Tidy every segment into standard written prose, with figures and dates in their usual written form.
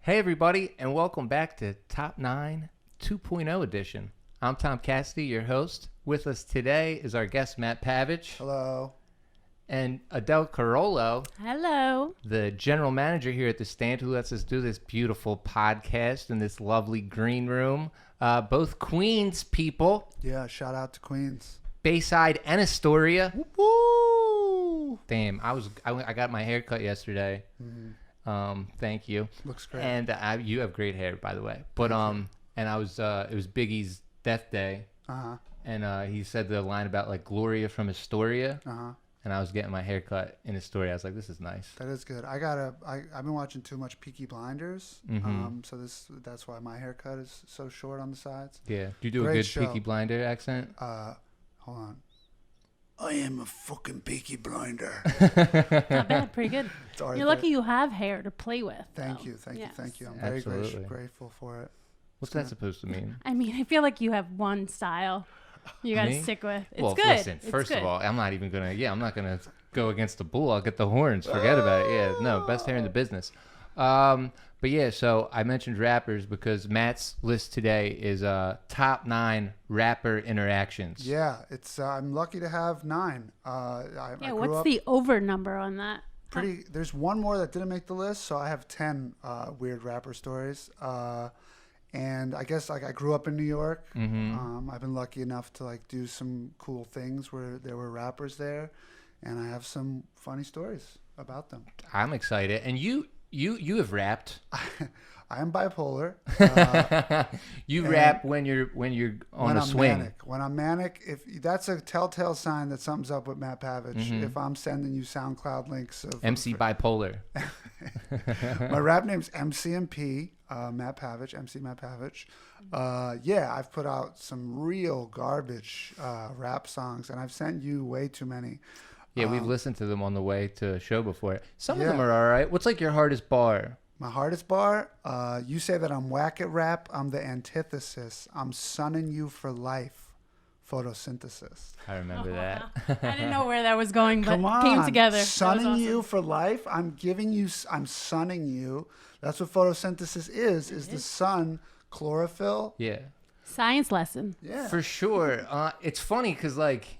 Hey everybody, and welcome back to Top 9 2.0 edition. I'm Tom Cassidy, your host. With us today is our guest, Matt Pavich. Hello. And Adele Carollo. Hello. The general manager here at the stand who lets us do this beautiful podcast in this lovely green room. Both Queens people. Yeah, shout out to Queens. Bayside and Astoria. Woo! Damn, I got my hair cut yesterday. Mm-hmm. Thank you. Looks great. And you have great hair, by the way. But and I was it was Biggie's death day. And he said the line about like Gloria from Astoria. And I was getting my hair cut in Astoria. I was like, this is nice. That is good. I've been watching too much Peaky Blinders. So that's why my haircut is so short on the sides. Yeah. Do you do Great a good show. Peaky Blinder accent? Hold on. I am a fucking Peaky Blinder. Not bad. Pretty good. You're lucky you have hair to play with. Thank you. I'm very grateful for it. What's that supposed to mean? I mean, I feel like you have one style you got to stick with. It's well, good. Listen, first of all, I'm not going to go against the bull. I'll get the horns. Forget about it. Yeah, no, best hair in the business. But yeah, so I mentioned rappers because Matt's list today is top 9 rapper interactions. Yeah, it's I'm lucky to have 9. What's the over number on that? There's one more that didn't make the list, so I have 10 weird rapper stories. And I guess like I grew up in New York. I've been lucky enough to like do some cool things where there were rappers there, and I have some funny stories about them. I'm excited, and you have rapped. I am bipolar. You rap when you're on a swing. Manic. When I'm manic, if that's a telltale sign that something's up with Matt Pavich. If I'm sending you SoundCloud links of MC Bipolar. My rap name's MCMP, Matt Pavich, MC Matt Pavich. I've put out some real garbage rap songs, and I've sent you way too many. Yeah, we've listened to them on the way to a show before. Some of them are all right. What's like your hardest bar? My hardest bar? You say that I'm whack at rap. I'm the antithesis. I'm sunning you for life. Photosynthesis. I remember that. Wow. I didn't know where that was going, but Come on. came together. Sunning you for life. I'm sunning you. That's what photosynthesis is the sun, chlorophyll. Yeah. Science lesson. Yeah. For sure. It's funny because like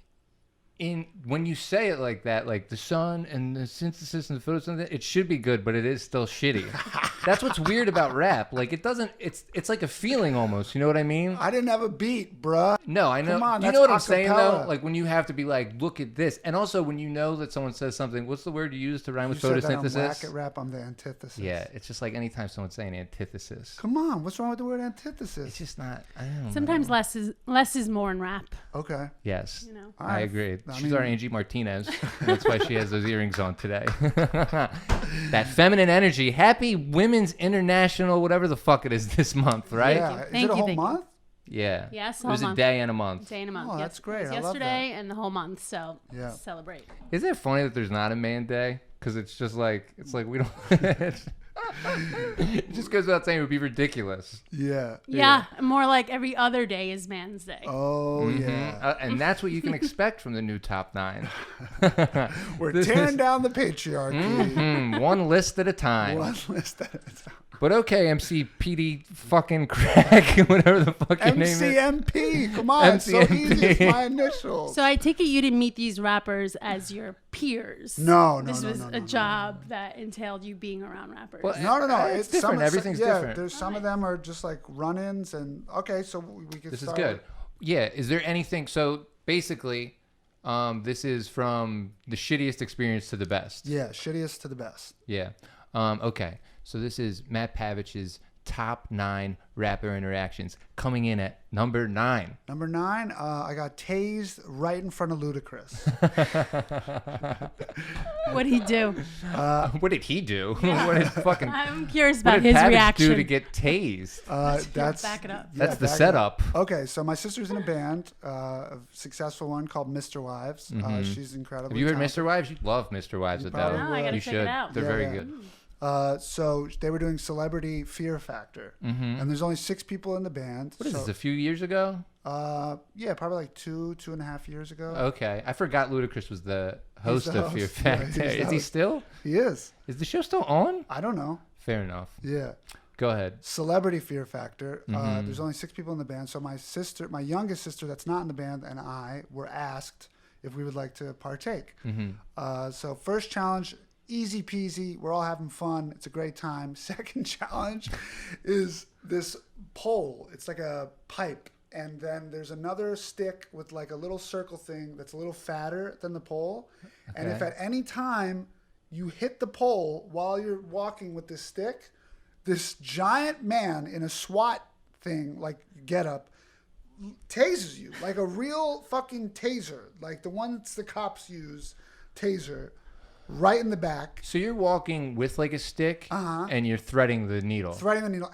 when you say it like that, like the sun and the synthesis and the photosynthesis, it should be good, but it is still shitty. That's what's weird about rap. Like it doesn't. It's like a feeling almost. You know what I mean? I didn't have a beat, bruh. No, I know. Come on, you that's know what I'm acapella. saying though? Like when you have to be like, look at this, and also when you know that someone says something. What's the word you use to rhyme with Said photosynthesis? that I'm whack at rap. I'm the antithesis. Yeah, it's just like anytime someone's saying antithesis. Come on, what's wrong with the word antithesis? It's just not. I don't Sometimes know. less is more in rap. Okay. Yes, You know. I agree. I She's mean- our Angie Martinez. And that's why she has those earrings on today. That feminine energy. Happy Women's International, whatever the fuck it is this month, right? Yeah. Thank Is it a you, whole thank you. month? Yeah. Yes, It whole was a month. day and a month. Day and a month. Oh, Yep. that's great. It was I love yesterday and the whole month. So Yeah. celebrate. Isn't it funny that there's not a man day? Because it's just like, we don't. It just goes without saying it would be ridiculous. Yeah. Yeah, more like every other day is Man's Day. Oh, yeah. And that's what you can expect from the new Top 9. We're tearing down the patriarchy. One list at a time. One list at a time. But okay, MC PD fucking crack, whatever the fuck your name is. MCMP. Come on. It's so MCMP. easy. It's my initials. So I take it you didn't meet these rappers as your peers. No. This was a job that entailed you being around rappers. Well, No. It's different. Everything's different. There's some of them are just like run-ins and okay, so we can This start. is good. Yeah. Is there anything? So basically, this is from the shittiest experience to the best. Yeah, shittiest to the best. Yeah. Okay. So this is Matt Pavich's top 9 rapper interactions, coming in at number 9. Number 9, I got tased right in front of Ludacris. What'd he do? What did he do? What did fucking? I'm curious What about did his Pavich reaction. do to get tased? Back it up. That's the back it setup. up. Okay, so my sister's in a band, a successful one called Mr. Wives. She's incredible. Have you heard Mr. Wives? You love Mr. Wives, Adele. probably No, I gotta You check it should. out. They're Yeah, very yeah. good. So they were doing Celebrity Fear Factor, and there's only 6 people in the band. What is this? A few years ago? Yeah, probably like 2.5 years ago. Okay, I forgot Ludacris was the host the of Fear host. Yeah, Factor. he's the Is he host. still? He is. Is the show still on? I don't know. Fair enough. Yeah. Go ahead. Celebrity fear factor. There's only 6 people in the band. So my youngest sister that's not in the band, and I were asked if we would like to partake. So first challenge, easy peasy. We're all having fun. It's a great time. Second challenge is this pole. It's like a pipe. And then there's another stick with like a little circle thing that's a little fatter than the pole. Okay. And if at any time you hit the pole while you're walking with this stick, this giant man in a SWAT thing, like getup, tases you like a real fucking taser, like the ones the cops use, taser, right in the back. So you're walking with like a stick, and you're threading the needle.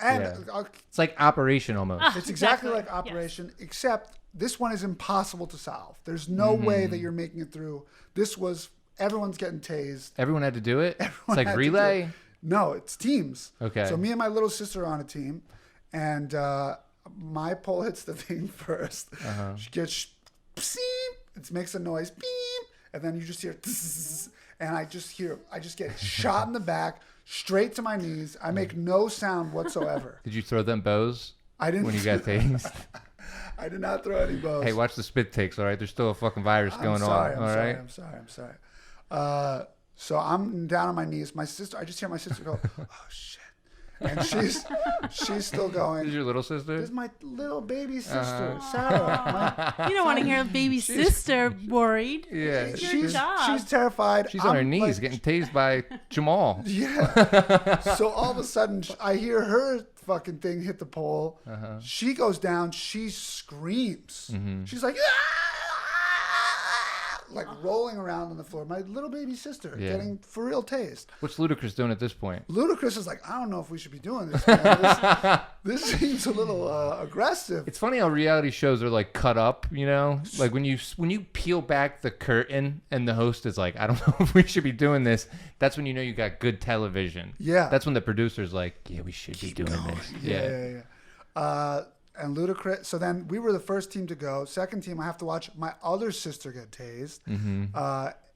And it's like Operation almost. It's exactly like Operation, except this one is impossible to solve. There's no way that you're making it through. Everyone's getting tased. Everyone had to do it? It's like relay? No, it's teams. Okay. So me and my little sister are on a team, and my pole hits the thing first. She gets beep, it makes a noise, beep, and then you just hear tss, and I just get shot in the back, straight to my knees. I make no sound whatsoever. Did you throw them bows? I didn't. When you got tased? I did not throw any bows. Hey, watch the spit takes, all right? There's still a fucking virus going on, all right? I'm sorry. So I'm down on my knees. I just hear my sister go, oh, shit. And she's still going. This is your little sister? This is my little baby sister, Sarah. You don't want to hear baby sister worried. Yeah. It's your job. She's terrified. She's on her knees getting tased by Jamal. Yeah. So all of a sudden, I hear her fucking thing hit the pole. She goes down. She screams. She's like, like rolling around on the floor. My little baby sister getting for real tased. What's Ludacris doing at this point? Ludacris is like, I don't know if we should be doing this. Man. This seems a little aggressive. It's funny how reality shows are like cut up, you know? Like when you peel back the curtain and the host is like, I don't know if we should be doing this. That's when you know you got good television. Yeah. That's when the producer's like, yeah, we should be doing this. Yeah. And Ludacris. So then we were the first team to go. Second team, I have to watch my other sister get tased.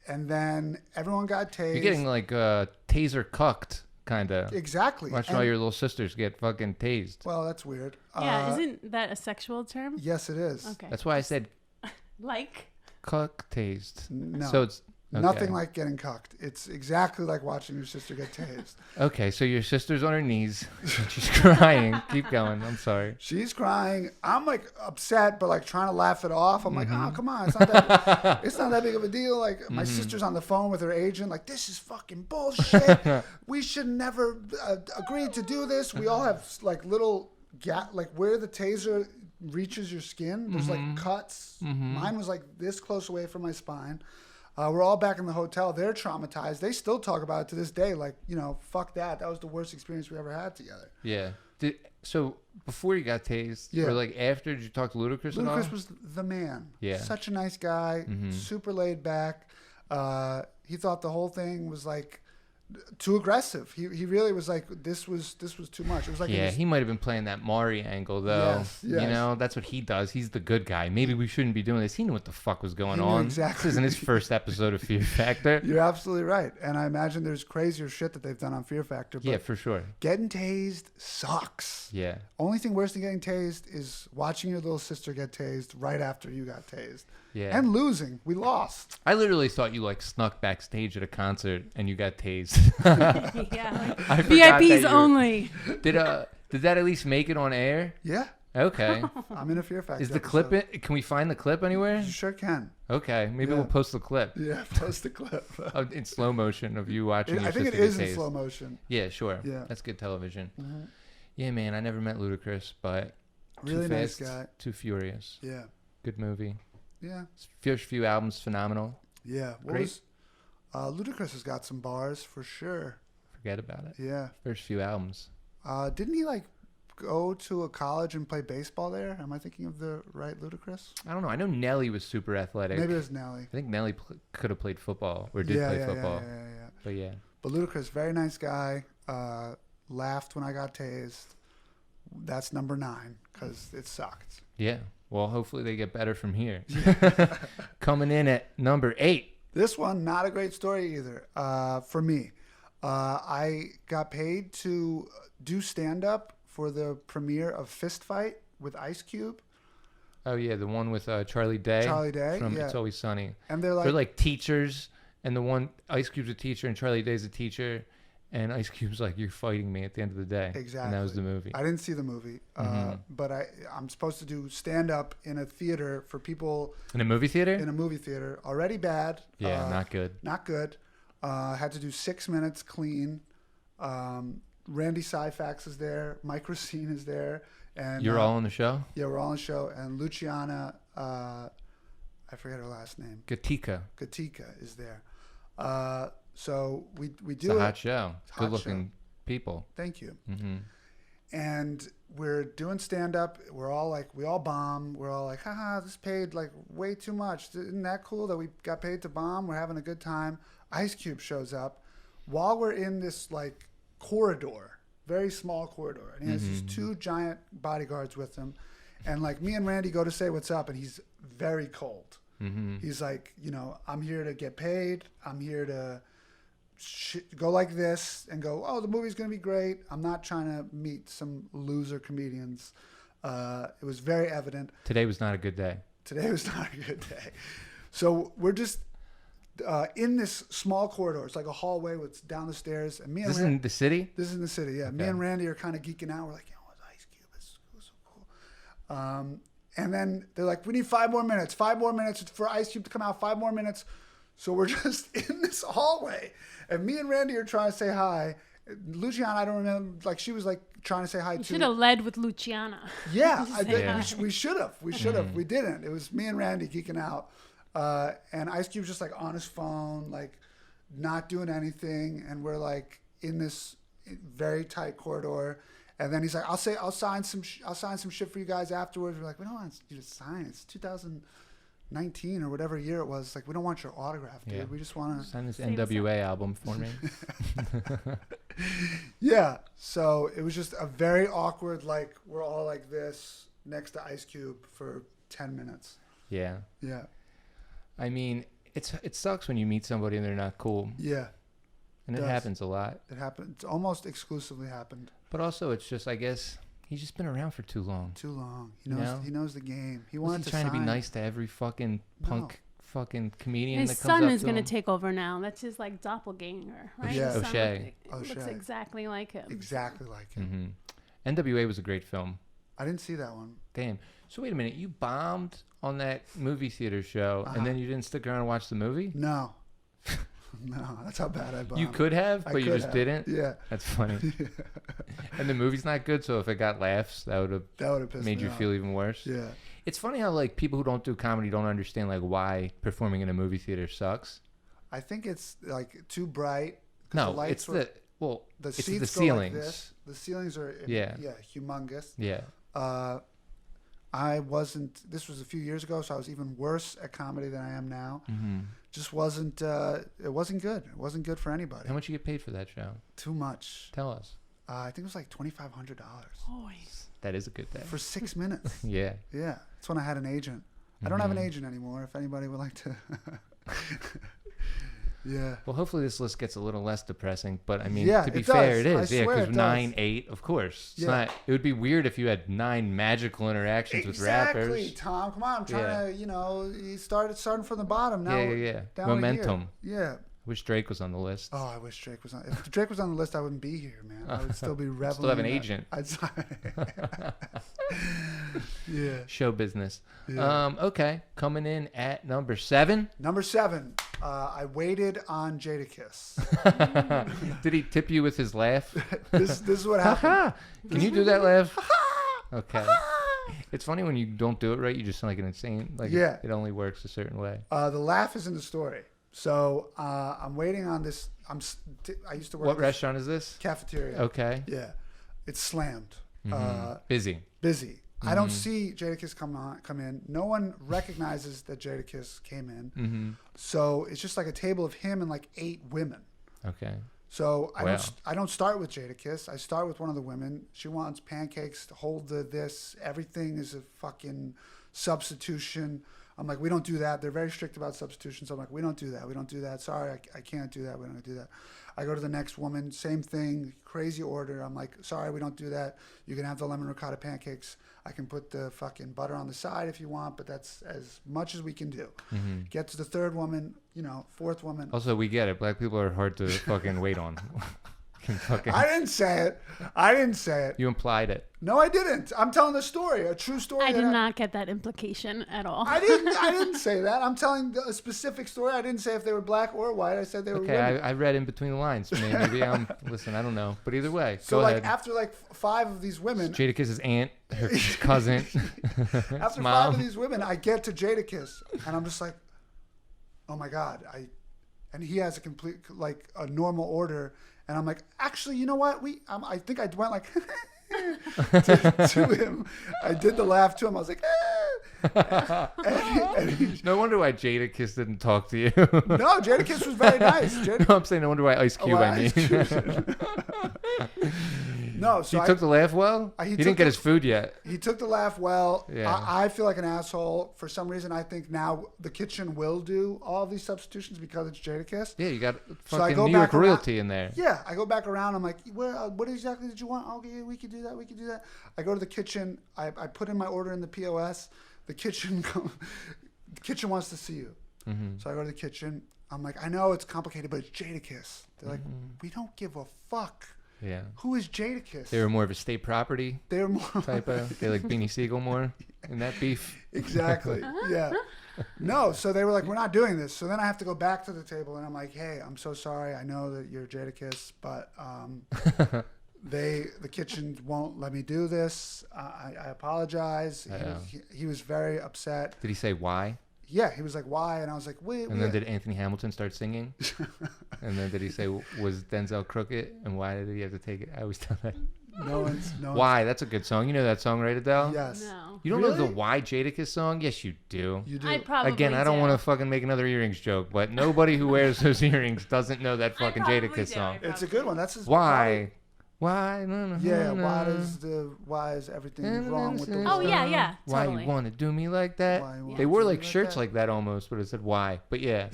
And then everyone got tased. You're getting like taser cucked, kind of. Exactly. Watching all your little sisters get fucking tased. Well, that's weird. Yeah, isn't that a sexual term? Yes, it is. Okay. That's why I said like cuck tased. No. So it's nothing like getting cucked. It's exactly like watching your sister get tased. Okay, so your sister's on her knees. She's crying. Keep going. I'm sorry. She's crying. I'm like upset, but like trying to laugh it off. I'm like, oh, come on. It's not that big of a deal. Like my sister's on the phone with her agent. Like, this is fucking bullshit. We should never agree to do this. We all have like little like where the taser reaches your skin. There's like cuts. Mine was like this close away from my spine. We're all back in the hotel. They're traumatized. They still talk about it to this day. Like, fuck that. That was the worst experience we ever had together. Yeah. So before you got tased, or like after, did you talk to Ludacris at all? Ludacris was the man. Yeah. Such a nice guy. Super laid back. He thought the whole thing was like too aggressive. He really was like, this was too much. It was like, he might have been playing that Maury angle though. Yes. That's what he does. He's the good guy. Maybe we shouldn't be doing this. He knew what the fuck was going on. Exactly. This isn't his first episode of Fear Factor. You're absolutely right. And I imagine there's crazier shit that they've done on Fear Factor. But yeah, for sure. Getting tased sucks. Yeah. Only thing worse than getting tased is watching your little sister get tased right after you got tased. Yeah. And losing. We lost. I literally thought you like snuck backstage at a concert and you got tased. Yeah. Like, VIPs only. Did that at least make it on air? Yeah. Okay. I'm in a Fear Factor. Is the clip it? Can we find the clip anywhere? You sure can. Okay. Maybe we'll post the clip. Yeah, post the clip. In slow motion of you watching your I think sister it is get in tased. slow motion. Yeah, sure. Yeah. That's good television. Yeah, man. I never met Ludacris, but Really Too nice Fast, guy. Too Furious. Yeah. Good movie. Yeah. First few albums, phenomenal. Yeah. Great. Ludacris has got some bars for sure. Forget about it. Yeah. First few albums. Didn't he like go to a college and play baseball there? Am I thinking of the right Ludacris? I don't know. I know Nelly was super athletic. Maybe it was Nelly. I think Nelly could have played football or did play football. Yeah. But yeah. But Ludacris, very nice guy. Laughed when I got tased. That's number 9 because it sucked. Yeah. Well, hopefully they get better from here. Coming in at number 8. This one, not a great story either for me. I got paid to do stand-up for the premiere of Fist Fight with Ice Cube. Oh yeah, the one with Charlie Day. Charlie Day, from yeah. It's Always Sunny. And they're like teachers, and the one Ice Cube's a teacher and Charlie Day's a teacher, and Ice Cube's like, "You're fighting me" at the end of the day. Exactly. And that was the movie. I didn't see the movie, but I'm supposed to do stand-up in a theater for people. In a movie theater? In a movie theater. Already bad. Yeah, not good. Not good. Had to do 6 minutes clean. Randy Syfax is there. Mike Racine is there. And you're all on the show? Yeah, we're all on the show. And Luciana, I forget her last name. Gatica is there. So we do it's a hot show. Good-looking people. Thank you. Mm-hmm. And we're doing stand-up. We all bomb. We're all like, haha, this paid like way too much. Isn't that cool that we got paid to bomb? We're having a good time. Ice Cube shows up while we're in this like corridor, very small corridor. And he has these 2 giant bodyguards with him. And like me and Randy go to say what's up, and he's very cold. Mm-hmm. He's like, I'm here to get paid. I'm here to go like this and go, oh, the movie's going to be great. I'm not trying to meet some loser comedians. It was very evident. Today was not a good day. So we're just in this small corridor. It's like a hallway with down the stairs. And me and This is in the city? This is in the city, yeah. Okay. Me and Randy are kind of geeking out. We're like, it's Ice Cube. It's so cool. And then they're like, we need 5 more minutes. 5 more minutes for Ice Cube to come out. 5 more minutes. So we're just in this hallway. And me and Randy are trying to say hi. Luciana, I don't remember. Like, she was like trying to say hi You too. should have led with Luciana. Yeah, Yeah. we should have. We should have. We didn't. It was me and Randy geeking out. And Ice Cube's just like on his phone, like not doing anything. And we're like in this very tight corridor. And then he's like, I'll sign some shit for you guys afterwards. We're like, we don't want you to sign. It's 2019 or whatever year it was. Like, we don't want your autograph, dude. Yeah. We just want to sign this NWA album for me. Yeah. So it was just a very awkward, like, we're all like this next to Ice Cube for 10 minutes. Yeah. Yeah. I mean, it sucks when you meet somebody and they're not cool. Yeah. And it happens a lot. It happened. It's almost exclusively happened. But also, it's just, I guess, he's just been around for too long. Too long. He knows the game. He wanted to trying sign. to be nice to every fucking punk fucking comedian His that comes up son is to going to him. take over now. That's his like doppelganger, right? Yeah. His son O'Shea. looks exactly like him. Exactly like him. Mm-hmm. NWA was a great film. I didn't see that one. Damn. So wait a minute. You bombed on that movie theater show, and then you didn't stick around and watch the movie? No. No, that's how bad I bombed. You could have, but you just didn't? Yeah. That's funny. And the movie's not good, so if it got laughs, that would have made you feel even worse. Yeah. It's funny how like people who don't do comedy don't understand like why performing in a movie theater sucks. I think it's like too bright. No, it's the seats ceilings. Go like this. The ceilings are humongous. Yeah. This was a few years ago, so I was even worse at comedy than I am now. Mm-hmm. Just wasn't, it wasn't good. It wasn't good for anybody. How much you get paid for that show? Too much. Tell us. I think it was like $2,500. That is a good day. For 6 minutes. Yeah. Yeah. That's when I had an agent. I don't have an agent anymore, if anybody would like to. Yeah. Well, hopefully this list gets a little less depressing, but I mean, yeah, to be fair, it is. I Because 9, 8, of course. It's not. It would be weird if you had 9 magical interactions with rappers. Exactly, Tom. Come on, I'm trying to, you starting from the bottom now. Yeah. Down Momentum. Yeah. I wish Drake was on the list. Oh, I wish Drake was on. If Drake was on the list, I wouldn't be here, man. I would still be reveling. Still have an agent. Yeah. Show business. Yeah. Okay. Coming in at number 7. Number 7. I waited on Jadakiss. Did he tip you with his laugh? This is what happened. Can you do that laugh? Okay. It's funny when you don't do it right. You just sound like an insane. Like it only works a certain way. The laugh is in the story. So I'm waiting on this. I used to work. What restaurant is this? Cafeteria. Okay. Yeah, it's slammed. Busy. Mm-hmm. I don't see Jadakiss come in. No one recognizes that Jadakiss came in. Mm-hmm. So it's just like a table of him and like 8 women. Okay. So I don't start with Jadakiss. I start with one of the women. She wants pancakes to hold this. Everything is a fucking substitution. I'm like, we don't do that. They're very strict about substitutions. So I'm like, we don't do that. We don't do that. Sorry, I can't do that. We don't do that. I go to the next woman, same thing, crazy order. I'm like, sorry, we don't do that. You can have the lemon ricotta pancakes. I can put the fucking butter on the side if you want, but that's as much as we can do. Get to the third woman, fourth woman. Also, we get it. Black people are hard to fucking wait on. I didn't say it. You implied it. No, I didn't. I'm telling a story, a true story. I did not get that implication at all. I didn't say that. I'm telling a specific story. I didn't say if they were black or white. I said they were women. I read in between the lines. Maybe listen, I don't know. But either way, so go ahead. After 5 of these women. Jadakiss's aunt, her cousin. After 5 of these women, I get to Jadakiss. And I'm just like, oh my God. And he has a normal order. And I'm like, actually, you know what? I think I went like to him. I did the laugh to him. I was like, no wonder why Jadakiss didn't talk to you. No, Jadakiss was very nice. No, I'm saying no wonder why Ice Cube. No, so he took the laugh well. He didn't get his food yet. He took the laugh well. Yeah. I feel like an asshole for some reason. I think now the kitchen will do all of these substitutions because it's Jadakiss. Yeah, you got fucking New York royalty in there. Yeah, I go back around. I'm like, what exactly did you want? Okay, we could do that. We could do that. I go to the kitchen. I put in my order in the POS. The kitchen wants to see you. So I go to the kitchen. I'm like, I know it's complicated, but it's Jadakiss. They're like, we don't give a fuck. Yeah. Who is Jadakiss? They were more of a state property. They were more type of. They like Beanie Siegel more in that beef. Exactly. Yeah. No. So they were like, we're not doing this. So then I have to go back to the table and I'm like, hey, I'm so sorry. I know that you're Jadakiss, but the kitchen won't let me do this. I apologize. He was very upset. Did he say why? Yeah, he was like, why? And I was like, wait. And then did Anthony Hamilton start singing? And then did he say, was Denzel crooked? And why did he have to take it? I always tell that. No Why? That's a good song. You know that song, right, Adele? Yes. No. You don't know the Why Jadakiss song? Yes, you do. You do. I probably Again, I don't want to fucking make another earrings joke, but nobody who wears those earrings doesn't know that fucking Jadakiss song. It's a good one. That's his. Why? Why? Yeah. Why is everything wrong with the? Oh yeah. Why Totally. you want to do me like that? They wore like shirts like that almost, but it said why. But yeah.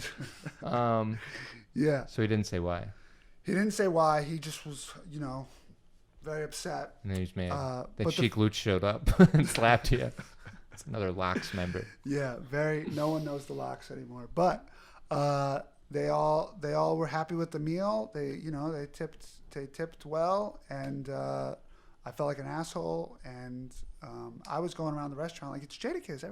Yeah. So he didn't say why. He didn't say why. He just was, very upset. And then he was mad. Then but Sheik Luch showed up and slapped you. It's another Locks member. Yeah, no one knows the Locks anymore. But they all were happy with the meal. They tipped well, and I felt like an asshole. And I was going around the restaurant like, it's Jadakiss.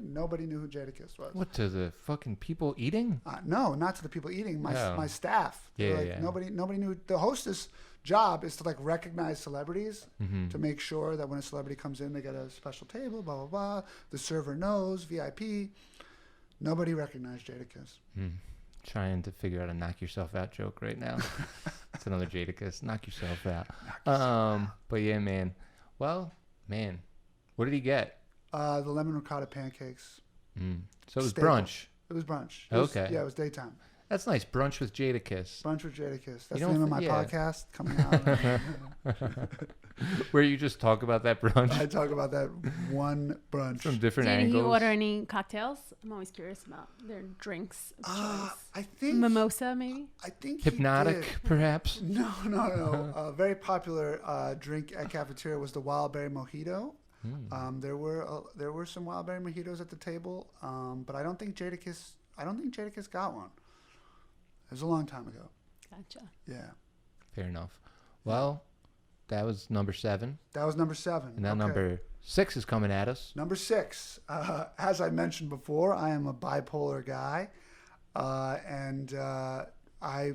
Nobody knew who Jadakiss was. What, to the fucking people eating? No, not to the people eating. My staff. Yeah. Nobody knew. The hostess job is to recognize celebrities to make sure that when a celebrity comes in, they get a special table, blah blah blah. The server knows, VIP. Nobody recognized Jadakiss. Trying to figure out a knock yourself out joke right now. It's another Jadakiss. Knock yourself out. But yeah, man. Well, man, what did he get? The lemon ricotta pancakes. So it was Staple. brunch. It was brunch. Okay. Yeah, it was daytime. That's nice. Brunch with Jadakiss. Brunch with Jadakiss. That's the name of my podcast coming out. Where you just talk about that brunch. I talk about that one brunch. From different Did angles. he order any cocktails? I'm always curious about their drinks of choice. I think mimosa, maybe. I think Hypnotic, he did. perhaps. No. A very popular drink at cafeteria was the wild berry mojito. There were some wild berry mojitos at the table, but I don't think Jadakiss got one. It was a long time ago. Gotcha. Yeah. Fair enough. Well, that was number 7. That was number 7. And now number 6 is coming at us. Number 6. As I mentioned before, I am a bipolar guy. And I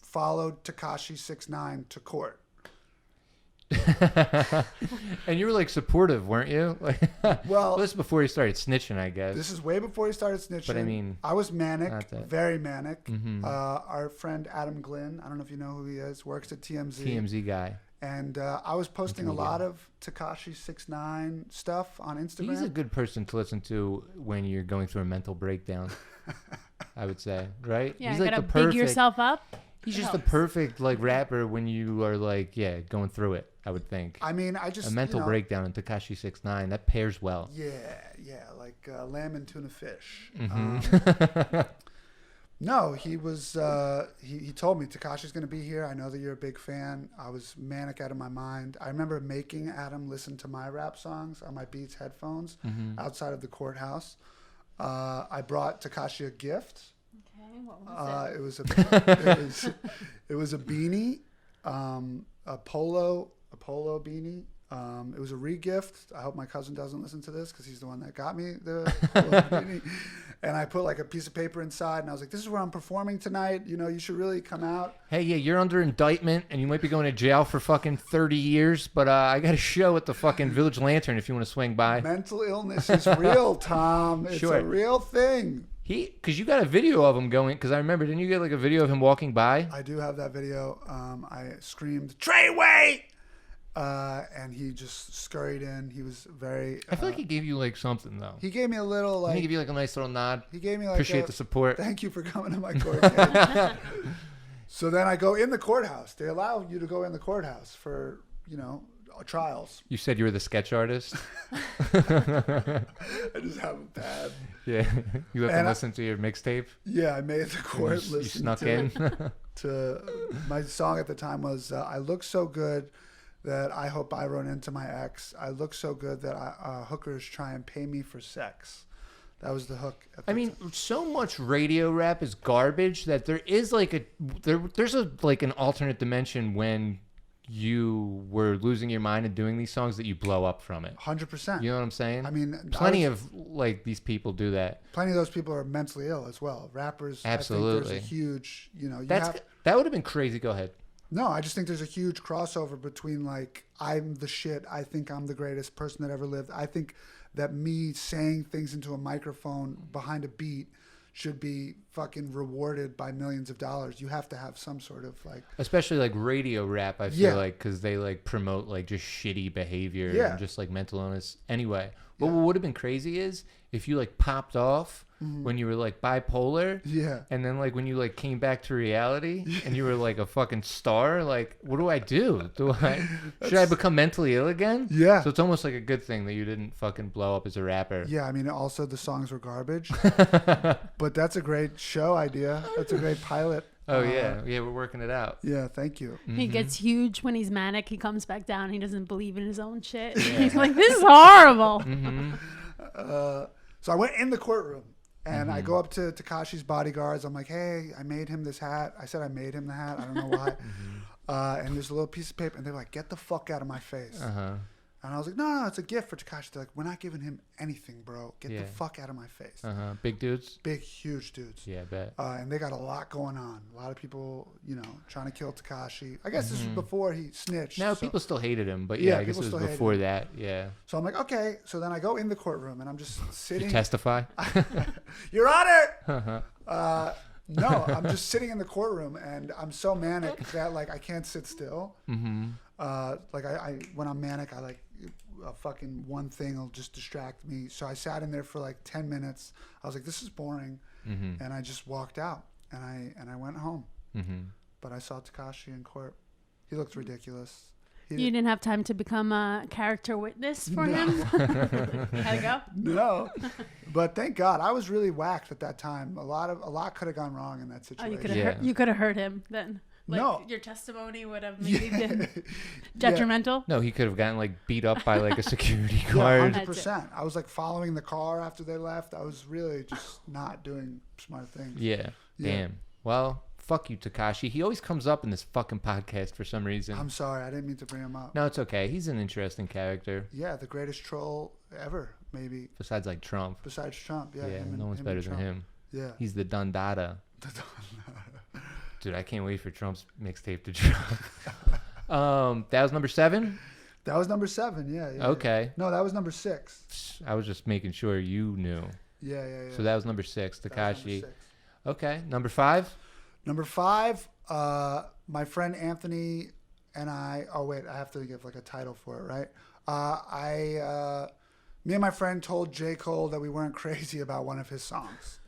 followed Tekashi 6ix9ine to court. And you were supportive, weren't you? Well, this is before he started snitching, I guess. This is way before he started snitching. But I mean, I was manic, very manic. Mm-hmm. Our friend Adam Glynn, I don't know if you know who he is, works at TMZ. TMZ guy. And I was posting a lot of Tekashi 6ix9ine stuff on Instagram. He's a good person to listen to when you're going through a mental breakdown. I would say, right? Yeah, he's you gotta big yourself up. He's just the perfect rapper when you are going through it. I would think. I mean, I just a mental breakdown in Tekashi 6ix9ine that pairs well. Yeah, like lamb and tuna fish. Mm-hmm. No, he was. He told me Tekashi's going to be here. I know that you're a big fan. I was manic out of my mind. I remember making Adam listen to my rap songs on my Beats headphones outside of the courthouse. I brought Tekashi a gift. Okay, what was it? It was a beanie, a polo beanie. It was a re-gift. I hope my cousin doesn't listen to this because he's the one that got me the polo beanie. And I put like a piece of paper inside, and I was like, "This is where I'm performing tonight. You know, you should really come out." Hey, yeah, you're under indictment, and you might be going to jail for fucking 30 years. But I got a show at the fucking Village Lantern if you want to swing by. Mental illness is real, Tom. It's a real thing. Because you got a video of him going. Because I remember, didn't you get like a video of him walking by? I do have that video. I screamed, "Treyway!" And he just scurried in. He was very... I feel like he gave you like something though. He gave me a little like... He gave you like a nice little nod. He gave me like Appreciate the support. Thank you for coming to my court case. So then I go in the courthouse. They allow you to go in the courthouse for, trials. You said you were the sketch artist? I just have a pad. Yeah. You let them listen to your mixtape? Yeah, I made the court listen. You snuck in? To my song at the time was I Look So Good That I Hope I Run Into My Ex. I look so good that hookers try and pay me for sex. That was the hook. So much radio rap is garbage that there is like there's like an alternate dimension when you were losing your mind and doing these songs that you blow up from it. 100%. You know what I'm saying? I mean, plenty of like these people do that. Plenty of those people are mentally ill as well. Rappers. Absolutely. I think there's a huge, that would have been crazy. Go ahead. No, I just think there's a huge crossover between like, I'm the shit. I think I'm the greatest person that ever lived. I think that me saying things into a microphone behind a beat should be fucking rewarded by millions of dollars. You have to have some sort of like... Especially like radio rap, I feel like, because they like promote like just shitty behavior and just like mental illness. Anyway, what would have been crazy is if you like popped off when you were like bipolar. Yeah. And then like when you like came back to reality and you were like a fucking star, like what do I do? Should I become mentally ill again? Yeah. So it's almost like a good thing that you didn't fucking blow up as a rapper. Yeah, I mean, also the songs were garbage. But that's a great show idea. That's a great pilot. Oh, yeah, we're working it out. Yeah, thank you. Mm-hmm. He gets huge when he's manic. He comes back down. He doesn't believe in his own shit. Yeah. He's like, this is horrible. Mm-hmm. So I went in the courtroom, and I go up to Tekashi's bodyguards. I'm like, hey, I made him this hat. I said I made him the hat. I don't know why. And there's a little piece of paper, and they're like, get the fuck out of my face. And I was like, no, it's a gift for Tekashi. They're like, we're not giving him anything, bro. Get the fuck out of my face. Big dudes? Big, huge dudes. Yeah, I bet. And they got a lot going on. A lot of people, trying to kill Tekashi. I guess this was before he snitched. No, people still hated him, but I guess it was before that. Yeah. So I'm like, okay. So then I go in the courtroom, and I'm just sitting. You testify? Your Honor! No, I'm just sitting in the courtroom, and I'm so manic that like I can't sit still. Like I when I'm manic, I like a fucking one thing will just distract me. So I sat in there for like 10 minutes. I was like, this is boring, and I just walked out, and I went home. But I saw Tekashi in court. He looked ridiculous. You didn't have time to become a character witness for him? How'd it go? No. But thank God. I was really whacked at that time. A lot could have gone wrong in that situation. You could have hurt him then. Like, no. Your testimony would have maybe been detrimental. No, he could have gotten like beat up by like a security guard. 100%. I was like following the car after they left. I was really just not doing smart things. Yeah. Damn. Well, fuck you, Tekashi. He always comes up in this fucking podcast for some reason. I'm sorry. I didn't mean to bring him up. No, it's okay. He's an interesting character. Yeah, the greatest troll ever, maybe. Besides like Trump. Besides Trump, yeah. No one's better than him. Yeah. He's the Dundada. Dude, I can't wait for Trump's mixtape to drop. That was number 7? That was number 7, yeah. Okay. No, that was number 6. I was just making sure you knew. Yeah. So that was number 6, Tekashi. Okay, number 5? Number 5, my friend Anthony and I... Oh, wait, I have to give like a title for it, right? Me and my friend told J. Cole that we weren't crazy about one of his songs.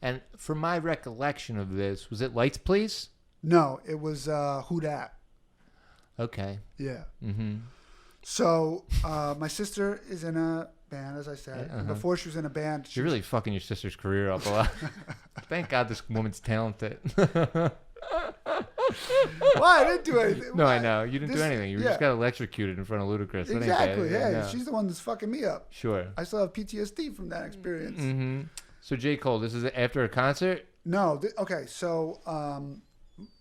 And from my recollection of this, was it Lights Please? No, it was Who Dat. Okay. Yeah. Mm-hmm. So my sister is in a band, as I said. And before she was in a band, You're really fucking your sister's career up a lot. Thank God this woman's talented. Why? I didn't do anything. No, Why? I know. You didn't do anything. You just got electrocuted in front of Ludacris. That ain't bad. Exactly. Yeah, No. she's the one that's fucking me up. Sure. I still have PTSD from that experience. Mm-hmm. So J. Cole, this is after a concert? No. Okay. So,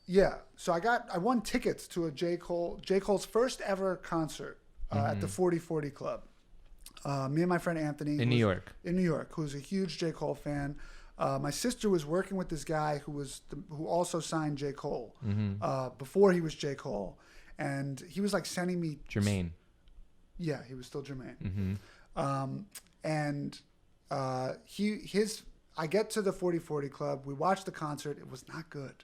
yeah. So I won tickets to a J. Cole's first ever concert at the 4040 Club. Me and my friend Anthony. In New York. In New York, who's a huge J. Cole fan. My sister was working with this guy who also signed J. Cole before he was J. Cole. And he was like sending me... Jermaine. Yeah, he was still Jermaine. I get to the 4040 Club. We watched the concert. It was not good.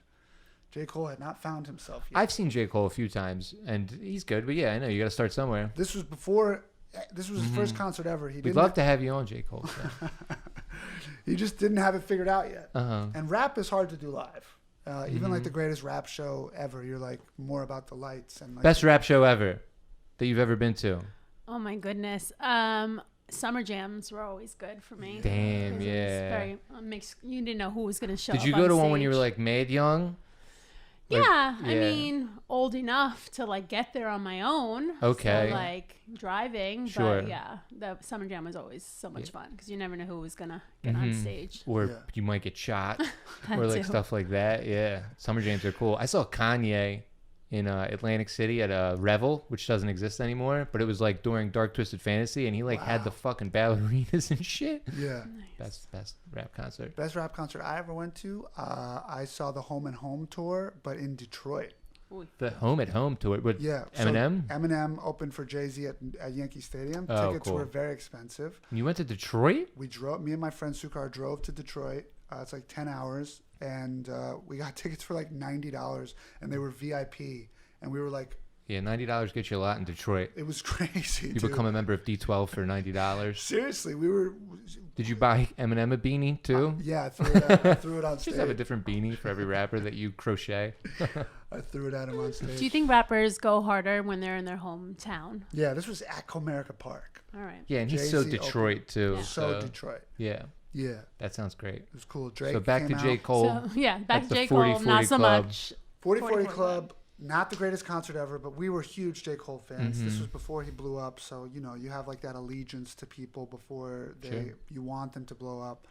J. Cole had not found himself yet. I've seen J. Cole a few times, and he's good. But yeah, I know. You got to start somewhere. This was his first concert ever. We'd love to have you on, J. Cole. So. He just didn't have it figured out yet. Uh-huh. And rap is hard to do live. Even like the greatest rap show ever, you're like more about the lights. And like, Best rap show ever that you've ever been to? Oh my goodness. Summer jams were always good for me. Damn, 'Cause it yeah. was very, you didn't know who was going to show Did up you go to on one when you were stage. like mad young? Like, Yeah, I mean, old enough to like get there on my own. Okay. So, like driving. Sure. But yeah, the Summer Jam was always so much fun because you never know who was going to get on stage. Or Yeah. you might get shot, That or like too. stuff like that. Yeah, summer jams are cool. I saw Kanye in Atlantic City at a Revel, which doesn't exist anymore, but it was like during Dark Twisted Fantasy, and he like had the fucking ballerinas and shit. yeah. Best rap concert. Best rap concert I ever went to. I saw the Home and Home tour, but in Detroit. The Home at Home tour with Yeah. Eminem. So Eminem opened for Jay-Z at Yankee Stadium. Oh, Tickets cool. were very expensive. You went to Detroit? Me and my friend Sukar drove to Detroit. It's like 10 hours. And we got tickets for like $90 and they were VIP. And we were like, Yeah, $90 gets you a lot in Detroit. it was crazy. You dude. become a member of D12 for $90. Seriously, we were. Did you buy Eminem a beanie too? Yeah, I threw it on You stage. just have a different beanie for every rapper that you crochet. I threw it at him on stage. Do you think rappers go harder when they're in their hometown? Yeah, this was at Comerica Park. All right. Yeah, and he's so Jay-Z Detroit too. Yeah. So Detroit. Yeah, Yeah, that sounds great. it was cool. Drake. So back to came J. out. Cole. So, yeah, back At to the J. Cole, 4040 not so Club. much. 4040 4040 Club. Not the greatest concert ever, but we were huge J. Cole fans. Mm-hmm. This was before he blew up, so you have like that allegiance to people before you want them to blow up.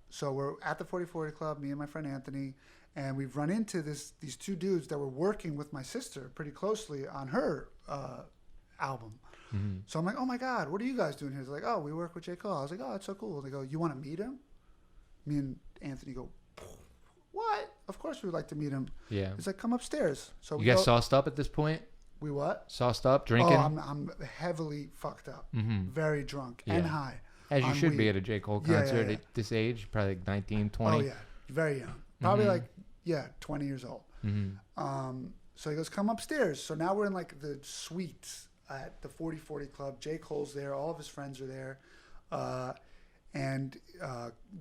So we're at the 4040 Club, me and my friend Anthony, and we've run into these two dudes that were working with my sister pretty closely on her album. Mm-hmm. So I'm like, oh my God, what are you guys doing here? They're like, oh, we work with J. Cole. I was like, oh, that's so cool. They go, you want to meet him? Me and Anthony go, what? Of course we would like to meet him. Yeah. He's like, come upstairs. So You guys sauced up at this point? we what? Sauced up, drinking? Oh, I'm heavily fucked up, very drunk and Yeah. high. As you on should be weed. at a J. Cole Yeah, concert yeah. at this age, probably like 19, 20. Oh yeah, very young, probably like 20 years old. So he goes, come upstairs. So now we're in like the suites at the 4040 Club. J. Cole's there, all of his friends are there, and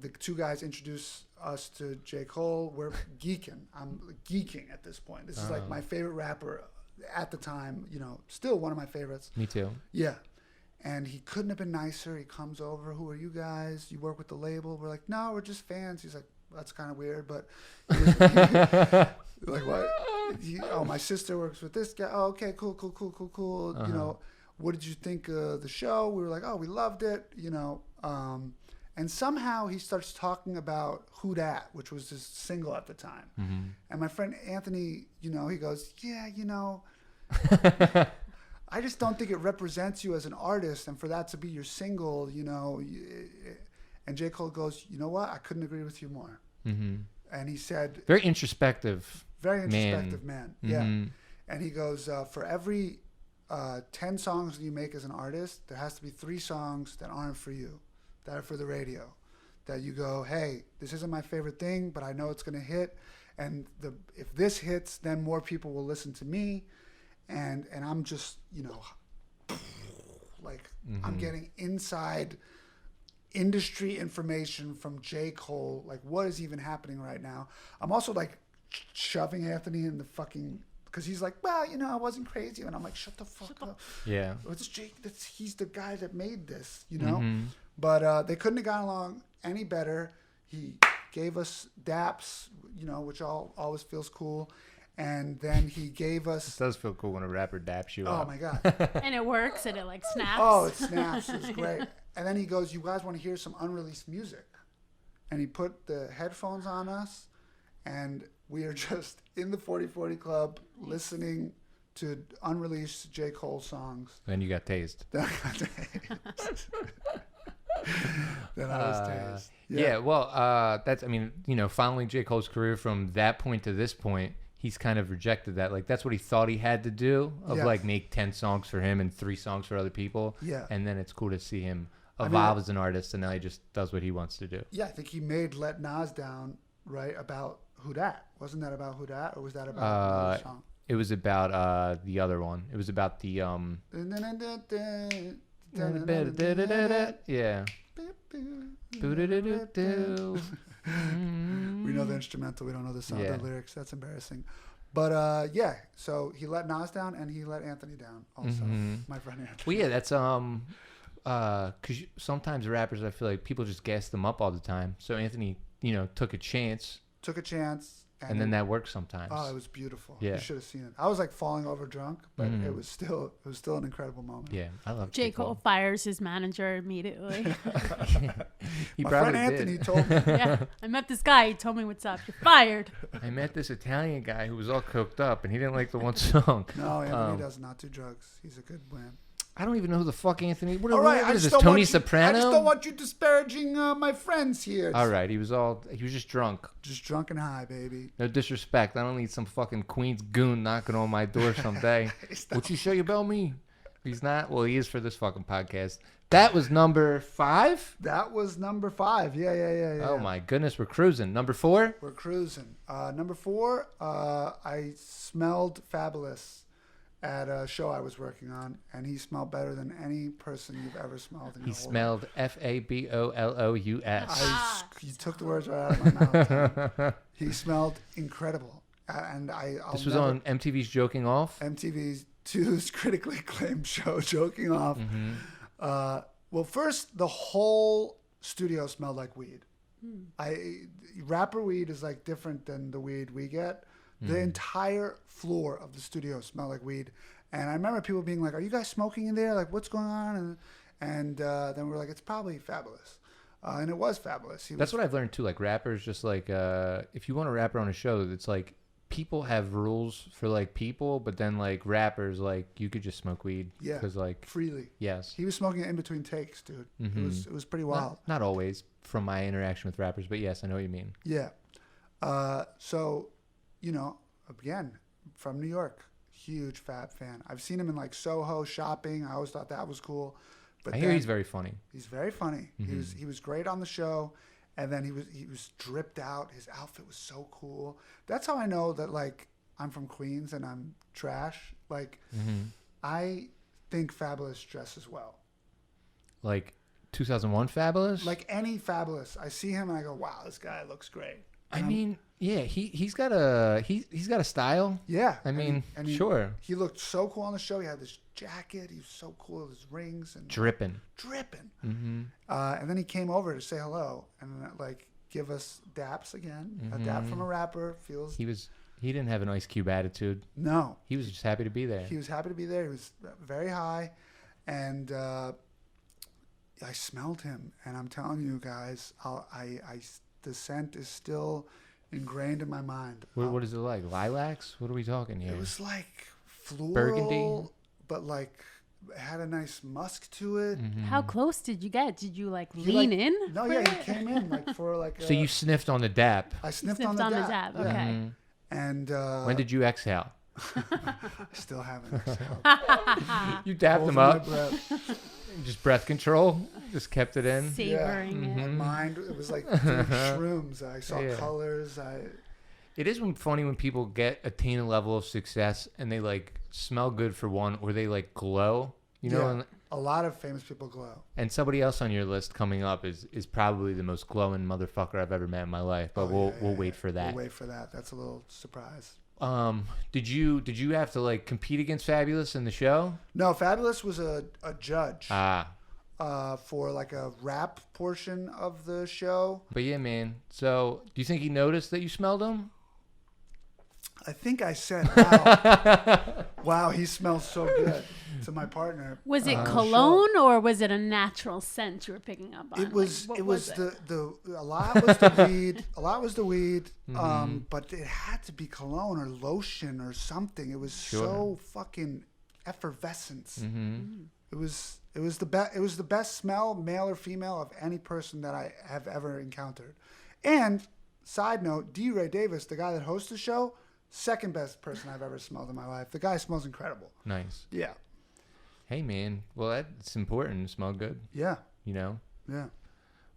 the two guys introduce us to J. Cole. We're geeking. I'm geeking at this point. This is like my favorite rapper at the time. Still one of my favorites. Me too. Yeah. And he couldn't have been nicer. He comes over. Who are you guys? You work with the label? We're like, no, we're just fans. He's like, that's kind of weird, but like what? My sister works with this guy. Oh, okay, cool. What did you think of the show? We were like, oh, we loved it. And somehow he starts talking about Who Dat, which was his single at the time. And my friend Anthony, he goes, yeah, I just don't think it represents you as an artist, and for that to be your single, And J. Cole goes, you know what? I couldn't agree with you more. And he said, Very introspective. very introspective man. Yeah. Mhm. And he goes, for every 10 songs that you make as an artist, there has to be 3 songs that aren't for you, that are for the radio. That you go, hey, this isn't my favorite thing, but I know it's going to hit. And if this hits, then more people will listen to me. And I'm just, like I'm getting inside industry information from J. Cole. Like, what is even happening right now? I'm also like shoving Anthony in the fucking because he's like, well, you know, I wasn't crazy, and I'm like, shut the fuck up. Yeah. It's Jake. He's the guy that made this, you know. But they couldn't have gone along any better. He gave us daps, you know, which always feels cool. And then he gave us... It does feel cool when a rapper daps you up. Oh, my God. And it works, and it, like, snaps. Oh, it snaps. It's great. And then he goes, you guys want to hear some unreleased music? And he put the headphones on us, and we are just in the 40/40 Club listening to unreleased J. Cole songs. Then you got tased. Then I got tased. Then I was tased. Yeah, well, that's, I mean, you know, following J. Cole's career from that point to this point, he's kind of rejected that. Like, that's what he thought he had to do, of like make 10 songs for him and 3 songs for other people. Yeah. And then it's cool to see him evolve as an artist, and now he just does what he wants to do. Yeah, I think he made Let Nas Down, right, about Who Dat. Wasn't that about Who Dat, or was that about another song? It was about the other one. It was about the yeah. We know the instrumental, we don't know the lyrics. That's embarrassing. But yeah, so he let Nas down and he let Anthony down also. My friend Anthony. Well, yeah, that's because sometimes rappers, I feel like people just gas them up all the time. So Anthony, you know, took a chance. And then that works sometimes. Oh, it was beautiful. Yeah. You should have seen it. I was like falling over drunk, but it was still an incredible moment. Yeah, I love J. Cole fires his manager immediately. He My probably friend Anthony did. told me. Yeah, I met this guy. He told me what's up. You're fired. I met this Italian guy who was all coked up, and he didn't like the one song. No, Anthony does not do drugs. He's a good man. I don't even know who the fuck Anthony. What, All right, what is this? Tony Soprano? I just don't want you disparaging my friends here. All right, he was just drunk. Just drunk and high, baby. No disrespect. I don't need some fucking Queens goon knocking on my door someday. Would you show you about me? He's not. Well, he is for this fucking podcast. That was number 5? That was number 5. Yeah. Oh, my goodness. We're cruising. Number 4? We're cruising. Number 4, I smelled Fabolous at a show I was working on, and he smelled better than any person you've ever smelled in your He whole smelled Fabolous. You took the words right out of my mouth. He smelled incredible. And This was on MTV's Joking Off? MTV's 2's critically acclaimed show, Joking Off. Well, first, the whole studio smelled like weed. Rapper weed is like different than the weed we get. The entire floor of the studio smelled like weed. And I remember people being like, are you guys smoking in there? Like, what's going on? And then we were like, it's probably Fabolous. And it was Fabolous. That's what I've learned too. Like, rappers, just like, if you want a rapper on a show, it's like, people have rules for like people, but then like rappers, like you could just smoke weed. Yeah. Because like freely. Yes. He was smoking it in between takes, dude. It was pretty wild. Not always from my interaction with rappers, but yes, I know what you mean. Yeah. So, you know, again, from New York, huge Fab fan. I've seen him in like Soho shopping. I always thought that was cool. But I hear he's very funny. He's very funny. He was great on the show. And then he was dripped out. His outfit was so cool. That's how I know that like I'm from Queens and I'm trash. Like I think Fabolous dresses well. Like 2001 Fabolous? Like any Fabolous. I see him and I go, wow, this guy looks great. And I mean, yeah, he's got a style. Yeah. I mean, sure. He looked so cool on the show. He had this jacket. He was so cool with his rings and dripping. And then he came over to say hello and like give us daps again. A dap from a rapper feels. He didn't have an Ice Cube attitude. No. He was just happy to be there. He was happy to be there. He was very high, and I smelled him. And I'm telling you guys, the scent is still ingrained in my mind. What is it like? Lilacs? What are we talking here? It was like floral, burgundy, but like it had a nice musk to it. How close did you get? Did you like lean in? No, yeah, he came in like for like. So you sniffed on the dap. I sniffed on the dap. Okay. Yeah. And when did you exhale? Still haven't exhaled. You dapped him up. Just breath control. Just kept it in. Savoring it. My mind, it was like shrooms. I saw colors. It is funny when people attain a level of success and they like smell good for one, or they like glow. You know, and a lot of famous people glow. And somebody else on your list coming up is probably the most glowing motherfucker I've ever met in my life. But we'll wait for that. We'll wait for that. That's a little surprise. Did you have to like compete against Fabolous in the show? No, Fabolous was a judge. For like a rap portion of the show. But yeah, man. So, do you think he noticed that you smelled him? I think I said, "Wow, wow, he smells so good." To my partner. Was it cologne or was it a natural scent you were picking up on? It was. Like, it was it? a lot was the weed. A lot was the weed. Mm-hmm. But it had to be cologne or lotion or something. It was so fucking effervescence. Mm-hmm. It was the best. It was the best smell, male or female, of any person that I have ever encountered. And side note, D. Ray Davis, the guy that hosts the show, second best person I've ever smelled in my life. The guy smells incredible. Nice. Yeah. Hey, man. Well, that's important. Smell good. Yeah. You know. Yeah.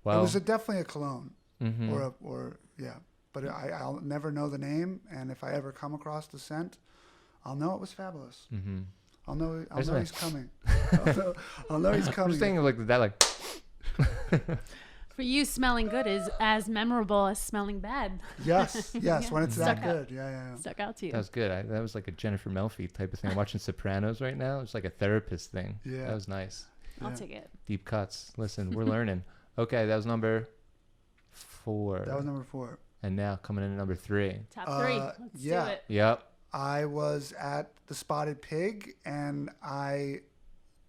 Well, it was definitely a cologne, mm-hmm. or yeah. But I'll never know the name, and if I ever come across the scent, I'll know it was Fabolous. Mm-hmm. I'll know nice. he's coming. I'll know he's I'm coming. just thinking like that, like. For you, smelling good is as memorable as smelling bad. Yes, when it's that Stuck good. Yeah. Stuck out to you. That was good. That was like a Jennifer Melfi type of thing. I'm watching Sopranos right now. It's like a therapist thing. Yeah. That was nice. I'll take it. Deep cuts. Listen, we're learning. Okay, that was number 4. That was number 4. And now coming in at number 3. Top 3. Let's do it. Yep. I was at the Spotted Pig and I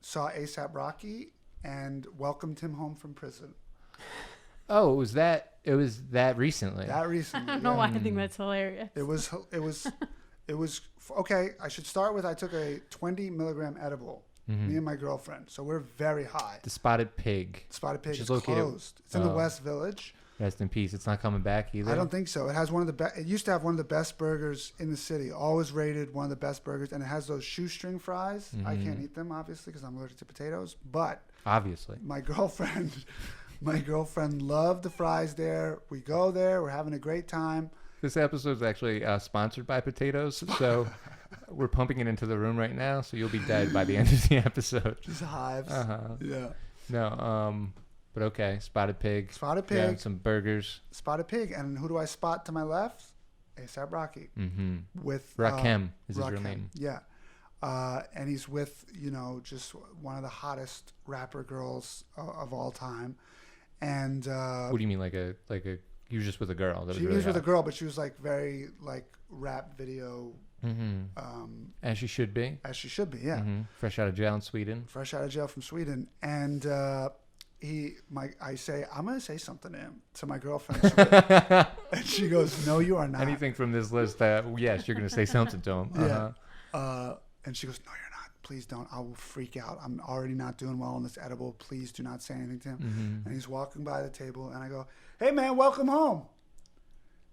saw A$AP Rocky and welcomed him home from prison. Oh, it was that recently. That recently. I don't know why I think that's hilarious. It was okay. I should start with I took a 20 milligram edible. Mm-hmm. Me and my girlfriend. So we're very high. The Spotted Pig. Spotted Pig is located, closed. It's in the West Village. Rest in peace. It's not coming back either. I don't think so. It has one of the best. It used to have one of the best burgers in the city. Always rated one of the best burgers, and it has those shoestring fries. Mm-hmm. I can't eat them obviously because I'm allergic to potatoes. But obviously, my girlfriend loved the fries there. We go there. We're having a great time. This episode is actually sponsored by potatoes, so we're pumping it into the room right now. So you'll be dead by the end of the episode. Just hives. Yeah. No. But okay, Spotted Pig. Spotted Pig. Yeah, some burgers. Spotted Pig. And who do I spot to my left? A$AP Rocky. Mm-hmm. With Rakim is his Rakim, real name. Yeah. And he's with, just one of the hottest rapper girls of all time. And what do you mean, like a? You were just with a girl? She was with a girl, but she was like very like rap video. Mm-hmm. As she should be. As she should be, yeah. Mm-hmm. Fresh out of jail in Sweden. Fresh out of jail from Sweden, and I say, I'm gonna say something to my girlfriend, and she goes, "No, you are not." Anything from this list? Yes, you're gonna say something to him. Yeah. And she goes, "No, you're not. Please don't. I will freak out. I'm already not doing well on this edible. Please do not say anything to him." Mm-hmm. And he's walking by the table, and I go, "Hey, man, welcome home."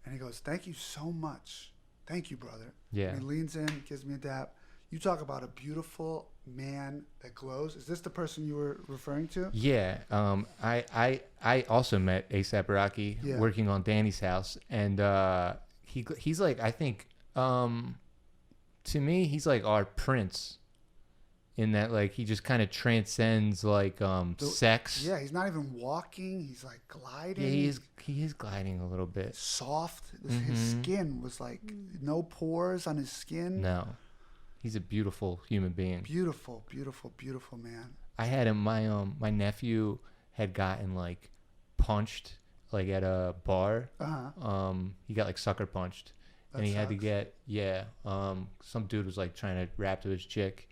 And he goes, "Thank you so much. Thank you, brother." Yeah. And he leans in, gives me a dap. You talk about a beautiful man that glows. Is this the person you were referring to? Yeah. I also met A$AP Rocky working on Danny's house, and he's like, I think to me he's like our Prince, in that like he just kind of transcends like sex. Yeah, he's not even walking. He's like gliding. Yeah, he is gliding a little bit. Soft. His skin was like no pores on his skin. No. He's a beautiful human being. Beautiful, beautiful, beautiful man. I had him. My nephew had gotten like punched like at a bar. He got like sucker punched, and he had to get some dude was like trying to rap to his chick,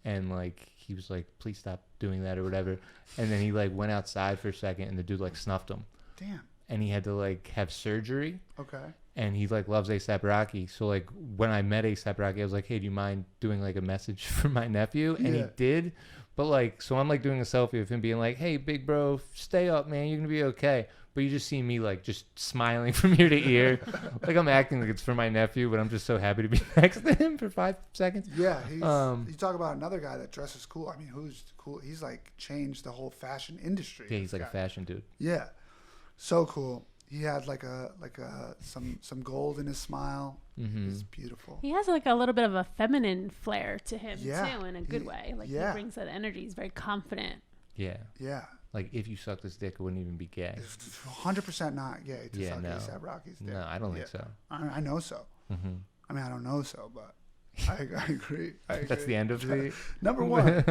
and like he was like, "Please stop doing that" or whatever. And then he like went outside for a second, and the dude like snuffed him. Damn. And he had to like have surgery. Okay. And he like loves A$AP Rocky, so like when I met A$AP Rocky, I was like, "Hey, do you mind doing like a message for my nephew?" And he did, but like, so I'm like doing a selfie of him being like, "Hey, big bro, stay up, man, you're gonna be okay." But you just see me like just smiling from ear to ear, like I'm acting like it's for my nephew, but I'm just so happy to be next to him for 5 seconds. Yeah, you talk about another guy that dresses cool. I mean, who's cool? He's like changed the whole fashion industry. Yeah, he's like a fashion dude. Yeah, so cool. He had like some gold in his smile. Mm-hmm. It's beautiful. He has like a little bit of a feminine flair to him too, in a good way. Like he brings that energy. He's very confident. Yeah. Yeah. Like if you suck this dick, it wouldn't even be gay. 100% not gay to suck A$AP Rocky's dick. No, I don't think so. I know so. Mm-hmm. I mean, I don't know so, but I agree. That's the end of the number one.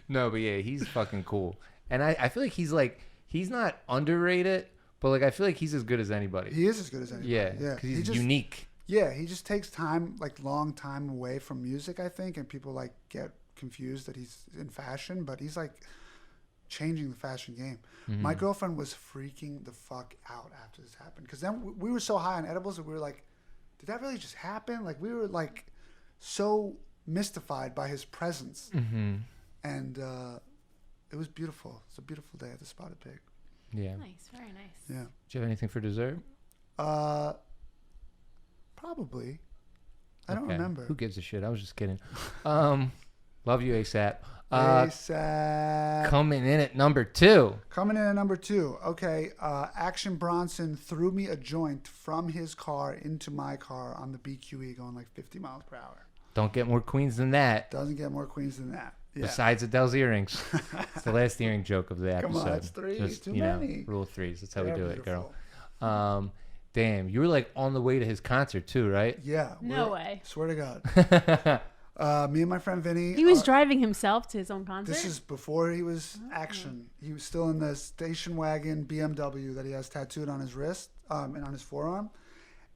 No, but yeah, he's fucking cool, and I feel like he's not underrated, but like I feel like he's as good as anybody. He is as good as anybody. Yeah, yeah. because he's unique. Yeah, he just takes time, like long time away from music, I think, and people like get confused that he's in fashion, but he's like changing the fashion game. My girlfriend was freaking the fuck out after this happened, because then we were so high on edibles that we were like, did that really just happen? Like, we were like so mystified by his presence, and it was beautiful. It's a beautiful day at the Spotted Pig. Yeah. Nice, very nice. Yeah. Do you have anything for dessert? Probably. I don't remember. Who gives a shit? I was just kidding. Love you, ASAP. ASAP. Coming in at number 2. Coming in at number 2. Okay. Action Bronson threw me a joint from his car into my car on the BQE going like 50 miles per hour. Don't get more queens than that. Doesn't get more queens than that. Yeah. Besides Adele's earrings. It's the last earring joke of the episode. Come on, it's 3. Just, too many. Rule of 3s. That's how we do beautiful. it, girl. Damn, you were like on the way to his concert too, right? Yeah. No way. Swear to God. Me and my friend Vinny. He was driving himself to his own concert? This is before he was Action. He was still in the station wagon BMW that he has tattooed on his wrist and on his forearm.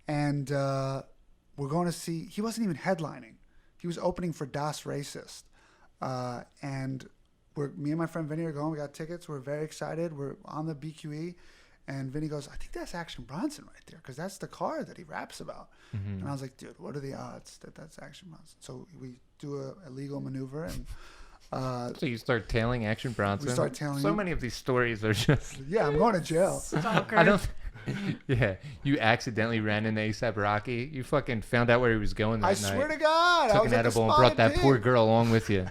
And we're going to see, he wasn't even headlining. He was opening for Das Racist. And me and my friend Vinny are going. We got tickets. We're very excited. We're on the BQE. And Vinny goes, I think that's Action Bronson right there, because that's the car that he raps about. And I was like, dude, what are the odds that that's Action Bronson? So we do a illegal maneuver, and So you start tailing Action Bronson. we start tailing So him. many of these stories are just. Yeah, I'm going to jail. I don't. Yeah, you accidentally ran into A$AP Rocky. You fucking found out where he was going that I night. swear to God, I Took was an at the edible and brought that Spotted poor Pig. girl along with you.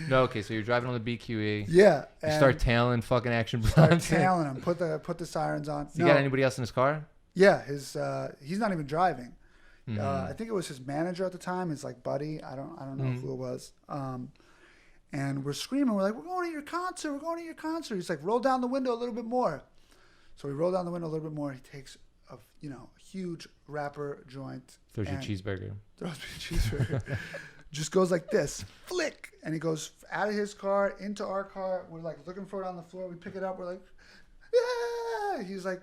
No, okay, so you're driving on the BQE. Yeah, You and start tailing fucking Action start Bronson. tailing him. Put the sirens on. You got anybody else in his car? Yeah, he's not even driving. I think it was his manager at the time, his like buddy. I don't know who it was. And we're screaming. We're like, we're going to your concert. We're going to your concert. He's like, roll down the window a little bit more. So we roll down the window a little bit more. He takes a huge wrapper joint. Throws you a and cheeseburger. throws me a cheeseburger. Just goes like this, flick, and he goes out of his car into our car. We're like looking for it on the floor. We pick it up. We're like, yeah. He's like,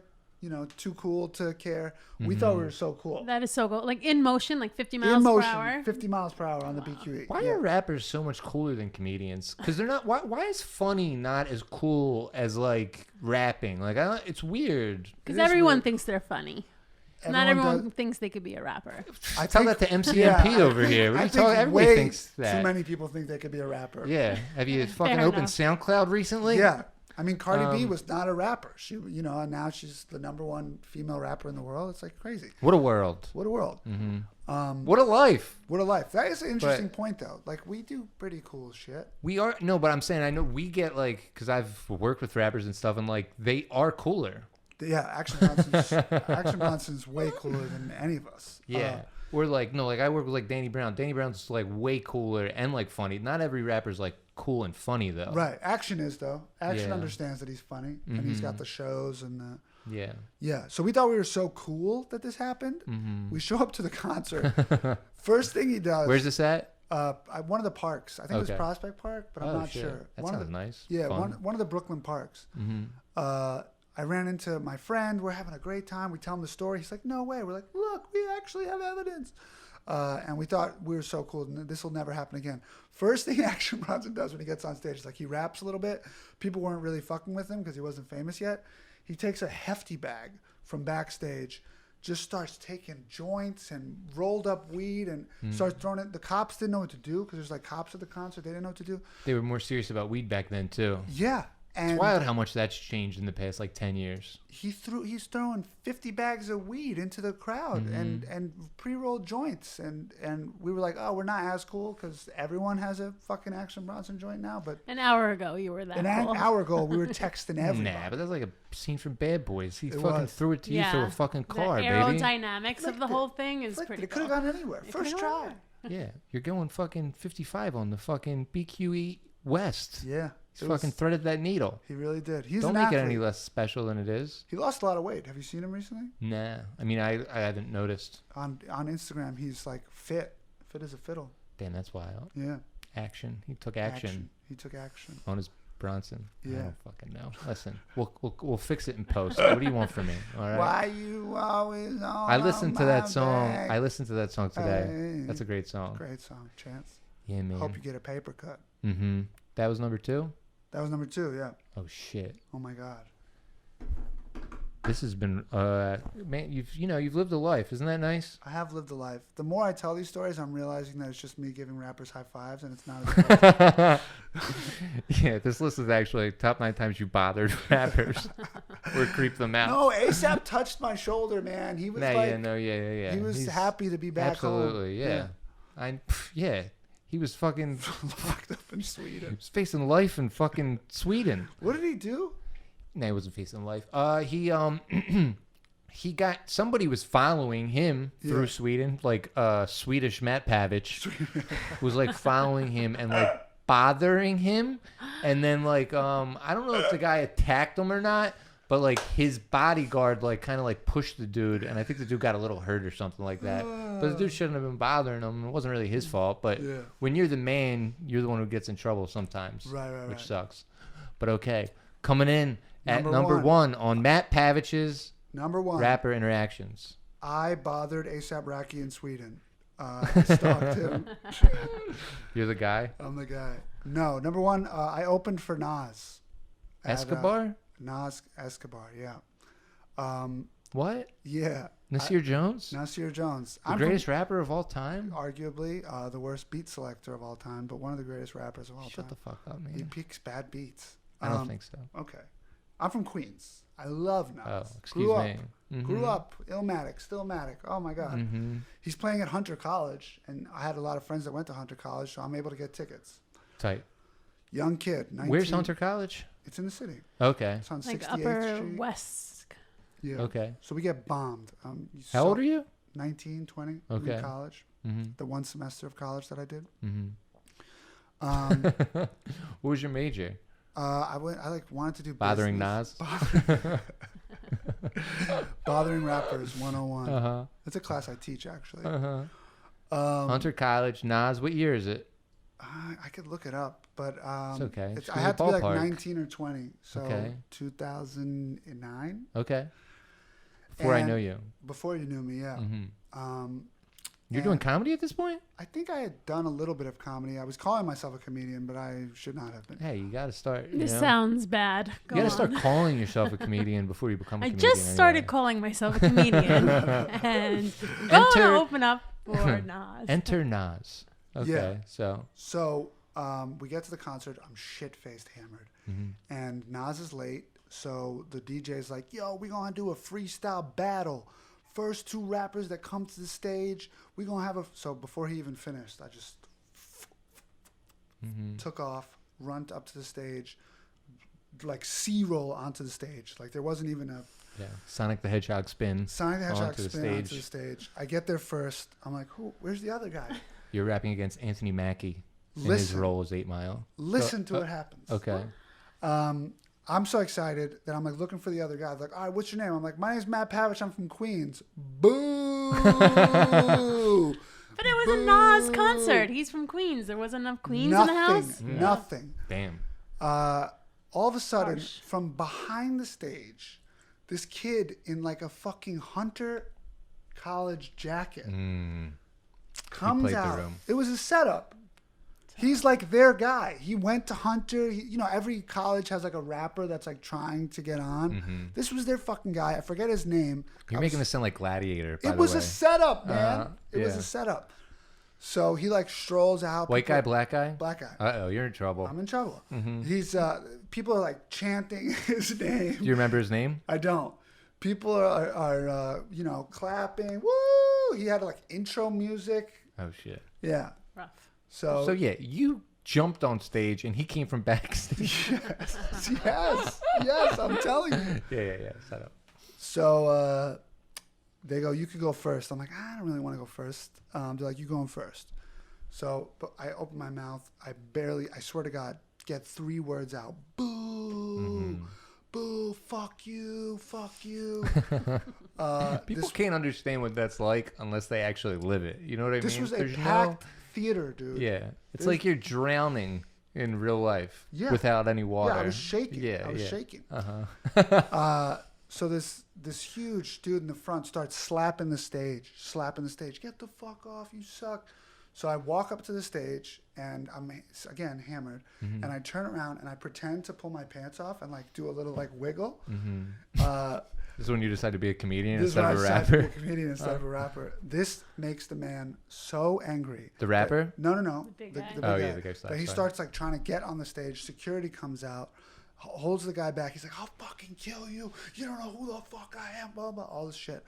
too cool to care. We thought we were so cool. That is so cool. Like in motion, like 50 miles In per motion, hour. 50 miles per hour on the BQE. Why are rappers so much cooler than comedians? Because they're not. Why is funny not as cool as like rapping? Like it's weird. Because It is everyone weird. thinks they're funny. Not Everyone everyone does- thinks they could be a rapper. I Tell think- that to MCMP over here. What are I you think talking? Everybody way thinks that. Too many people think they could be a rapper. Yeah. Have you fucking Fair opened enough. SoundCloud recently? Yeah. I mean, Cardi B was not a rapper. She, and now she's the #1 female rapper in the world. It's like crazy. What a world. What a world. What a life. What a life. That is an interesting point, though. Like, we do pretty cool shit. We are no, but I'm saying I know we get like because I've worked with rappers and stuff, and like they are cooler. Yeah, Action Bronson's way cooler than any of us. Yeah. We're like I work with like Danny Brown. Danny Brown's like way cooler and like funny. Not every rapper's like cool and funny though. Right. Action is, though. Action Yeah. understands that he's funny, and he's got the shows and the... Yeah. Yeah. So we thought we were so cool that this happened. We show up to the concert. First thing he does... Where's this at? One of the parks. I think it was Okay. Prospect Park, but I'm Oh, not shit. sure. That One of sounds the- nice. Yeah, Fun. one of the Brooklyn parks. I ran into my friend. We're having a great time. We tell him the story. He's like, no way. We're like, look, we actually have evidence. And we thought we were so cool. This will never happen again. First thing Action Bronson does when he gets on stage is like he raps a little bit. People weren't really fucking with him because he wasn't famous yet. He takes a hefty bag from backstage, just starts taking joints and rolled up weed and starts throwing it. The cops didn't know what to do because there's like cops at the concert. They didn't know what to do. They were more serious about weed back then too. Yeah. And It's wild how much that's changed in the past like 10 years. he's throwing 50 bags of weed into the crowd and pre-rolled joints and we were like, oh, we're not as cool because everyone has a fucking Action Bronson joint now, but An hour ago, you were that cool. an hour ago we were texting everybody. Nah, but that's like a scene from Bad Boys. He It fucking was. threw it to you through a fucking car, the baby. aerodynamics of Flicked the it. whole thing is Flicked pretty it could cool. have gone anywhere. First try. Yeah, you're going fucking 55 on the fucking BQE West. Yeah. He's fucking threaded that needle. He really did. He's Don't an make it athlete. any less special than it is. He lost a lot of weight. Have you seen him recently? Nah. I mean, I haven't noticed. On Instagram, he's like fit as a fiddle. Damn, that's wild. Yeah. Action. He took action. He took action. On his Bronson. Yeah. I don't fucking know. Listen, we'll fix it in post. What do you want from me? All right. Why you always on I listened to that my song. back? I listened to that song today. Hey. That's a great song. Great song, Chance. Yeah, man. Hope you get a paper cut. Mm-hmm. That was number 2? That was number 2, yeah. Oh shit. Oh my God. This has been man, you've lived a life. Isn't that nice? I have lived a life. The more I tell these stories, I'm realizing that it's just me giving rappers high fives, and it's not as Yeah, this list is actually top 9 times you bothered rappers or creep them out. No, ASAP touched my shoulder, man. He was Yeah. he was He's happy to be back home. absolutely, yeah. He was fucking Locked up in he Sweden. was facing life in fucking Sweden. What did he do? No, he wasn't facing life. He got somebody was following him through Sweden, like Swedish Matt Pavich was like following him and like bothering him, and then like I don't know if the guy attacked him or not, but like his bodyguard like kind of like pushed the dude, and I think the dude got a little hurt or something like that. But the dude shouldn't have been bothering him. It wasn't really his fault, but when you're the man, you're the one who gets in trouble sometimes, which sucks. But okay, coming in at number one on Matt Pavich's Number 1. rapper interactions. I bothered ASAP Rocky in Sweden. I stalked him. You're the guy? I'm the guy. No, number 1, I opened for Nas. Escobar? Nas Escobar, yeah. What? Yeah. Nasir Jones? Nasir Jones. The greatest rapper of all time? Arguably the worst beat selector of all time, but one of the greatest rappers of all time. Shut the fuck up, man. He picks bad beats. I don't think so. Okay. I'm from Queens. I love Nas. Oh, excuse me. Mm-hmm. Grew up. Illmatic. Stillmatic. Oh, my God. Mm-hmm. He's playing at Hunter College, and I had a lot of friends that went to Hunter College, so I'm able to get tickets. Tight. Young kid. 19. Where's Hunter College? It's in the city. Okay. It's on Like 68th Upper Street. West. Yeah. Okay. So we get bombed. How old are you? 19, 20. Okay. In college. Mm-hmm. The one semester of college that I did. Mm-hmm. What was your major? I wanted to do Bothering business. Nas? Bothering Rappers 101. Uh-huh. That's a class I teach, actually. Uh-huh. Hunter College, Nas. What year is it? I could look it up, but It's okay. Just I give me had to be like ballpark. 19 or 20. So Okay. 2009. Okay. Before I And know you. Before you knew me, yeah. Mm-hmm. You're and doing comedy at this point? I think I had done a little bit of comedy. I was calling myself a comedian, but I should not have been. Hey, you got to start. This sounds bad. You got to start calling yourself a comedian before you become a I comedian. just started calling myself a comedian, and I'm gonna open up for Nas. Enter Nas. Okay, Yeah. so we get to the concert. I'm shit-faced hammered. Mm-hmm. And Nas is late. So the DJ's like, yo, we're going to do a freestyle battle. First 2 rappers that come to the stage, we're going to have a... So before he even finished, I just took off, run up to the stage, like C-roll onto the stage. Like there wasn't even a... yeah, Sonic the Hedgehog spin. Sonic the Hedgehog onto the spin onto the stage. stage. I get there first. I'm like, where's the other guy? You're rapping against Anthony Mackie in his role as 8 Mile. Listen to what happens. Okay. I'm so excited that I'm like looking for the other guy. Like, all right, what's your name? I'm like, my name's Matt Pavich. I'm from Queens. Boo! But it was a Nas concert. He's from Queens. There wasn't enough Queens in the house. Nothing. Damn. All of a sudden, Harsh. from behind the stage, this kid in like a fucking Hunter College jacket comes played the out. room. It was a setup. He's like their guy. He went to Hunter. Every college has like a rapper that's like trying to get on. This was their fucking guy. I forget his name. You're making this sound like Gladiator, by It the was way. a setup, man. It was yeah. a setup. So he like strolls out. White guy, black guy? Black guy. Uh-oh, you're in trouble. I'm in trouble. He's people are like chanting his name. Do you remember his name? I don't. People are clapping. Woo! He had like intro music. Oh, shit. Yeah. Rough. So yeah, you jumped on stage and he came from backstage. yes, I'm telling you. Yeah. Set up. So they go, you could go first. I'm like, I don't really want to go first. They're like, you going first. So but I open my mouth. I swear to God, get 3 words out. Boo, boo, fuck you, fuck you. People can't understand what that's like unless they actually live it. You know what I mean? This was a packed theater, dude. Yeah. It's like you're drowning in real life without any water. Yeah, I was shaking. Yeah, I was shaking. Uh-huh. So this huge dude in the front starts slapping the stage. Get the fuck off, you suck. So I walk up to the stage, and I'm, again, hammered. And I turn around, and I pretend to pull my pants off and, like, do a little, like, wiggle. This is when you decide to be a comedian This is instead when of a I decided to rapper? be a comedian instead of a rapper. This makes the man so angry. The rapper? No. The big guy. big Oh, guy. yeah, the guy slaps. But he starts, like, trying to get on the stage. Security comes out, holds the guy back. He's like, I'll fucking kill you. You don't know who the fuck I am, blah, blah, all this shit.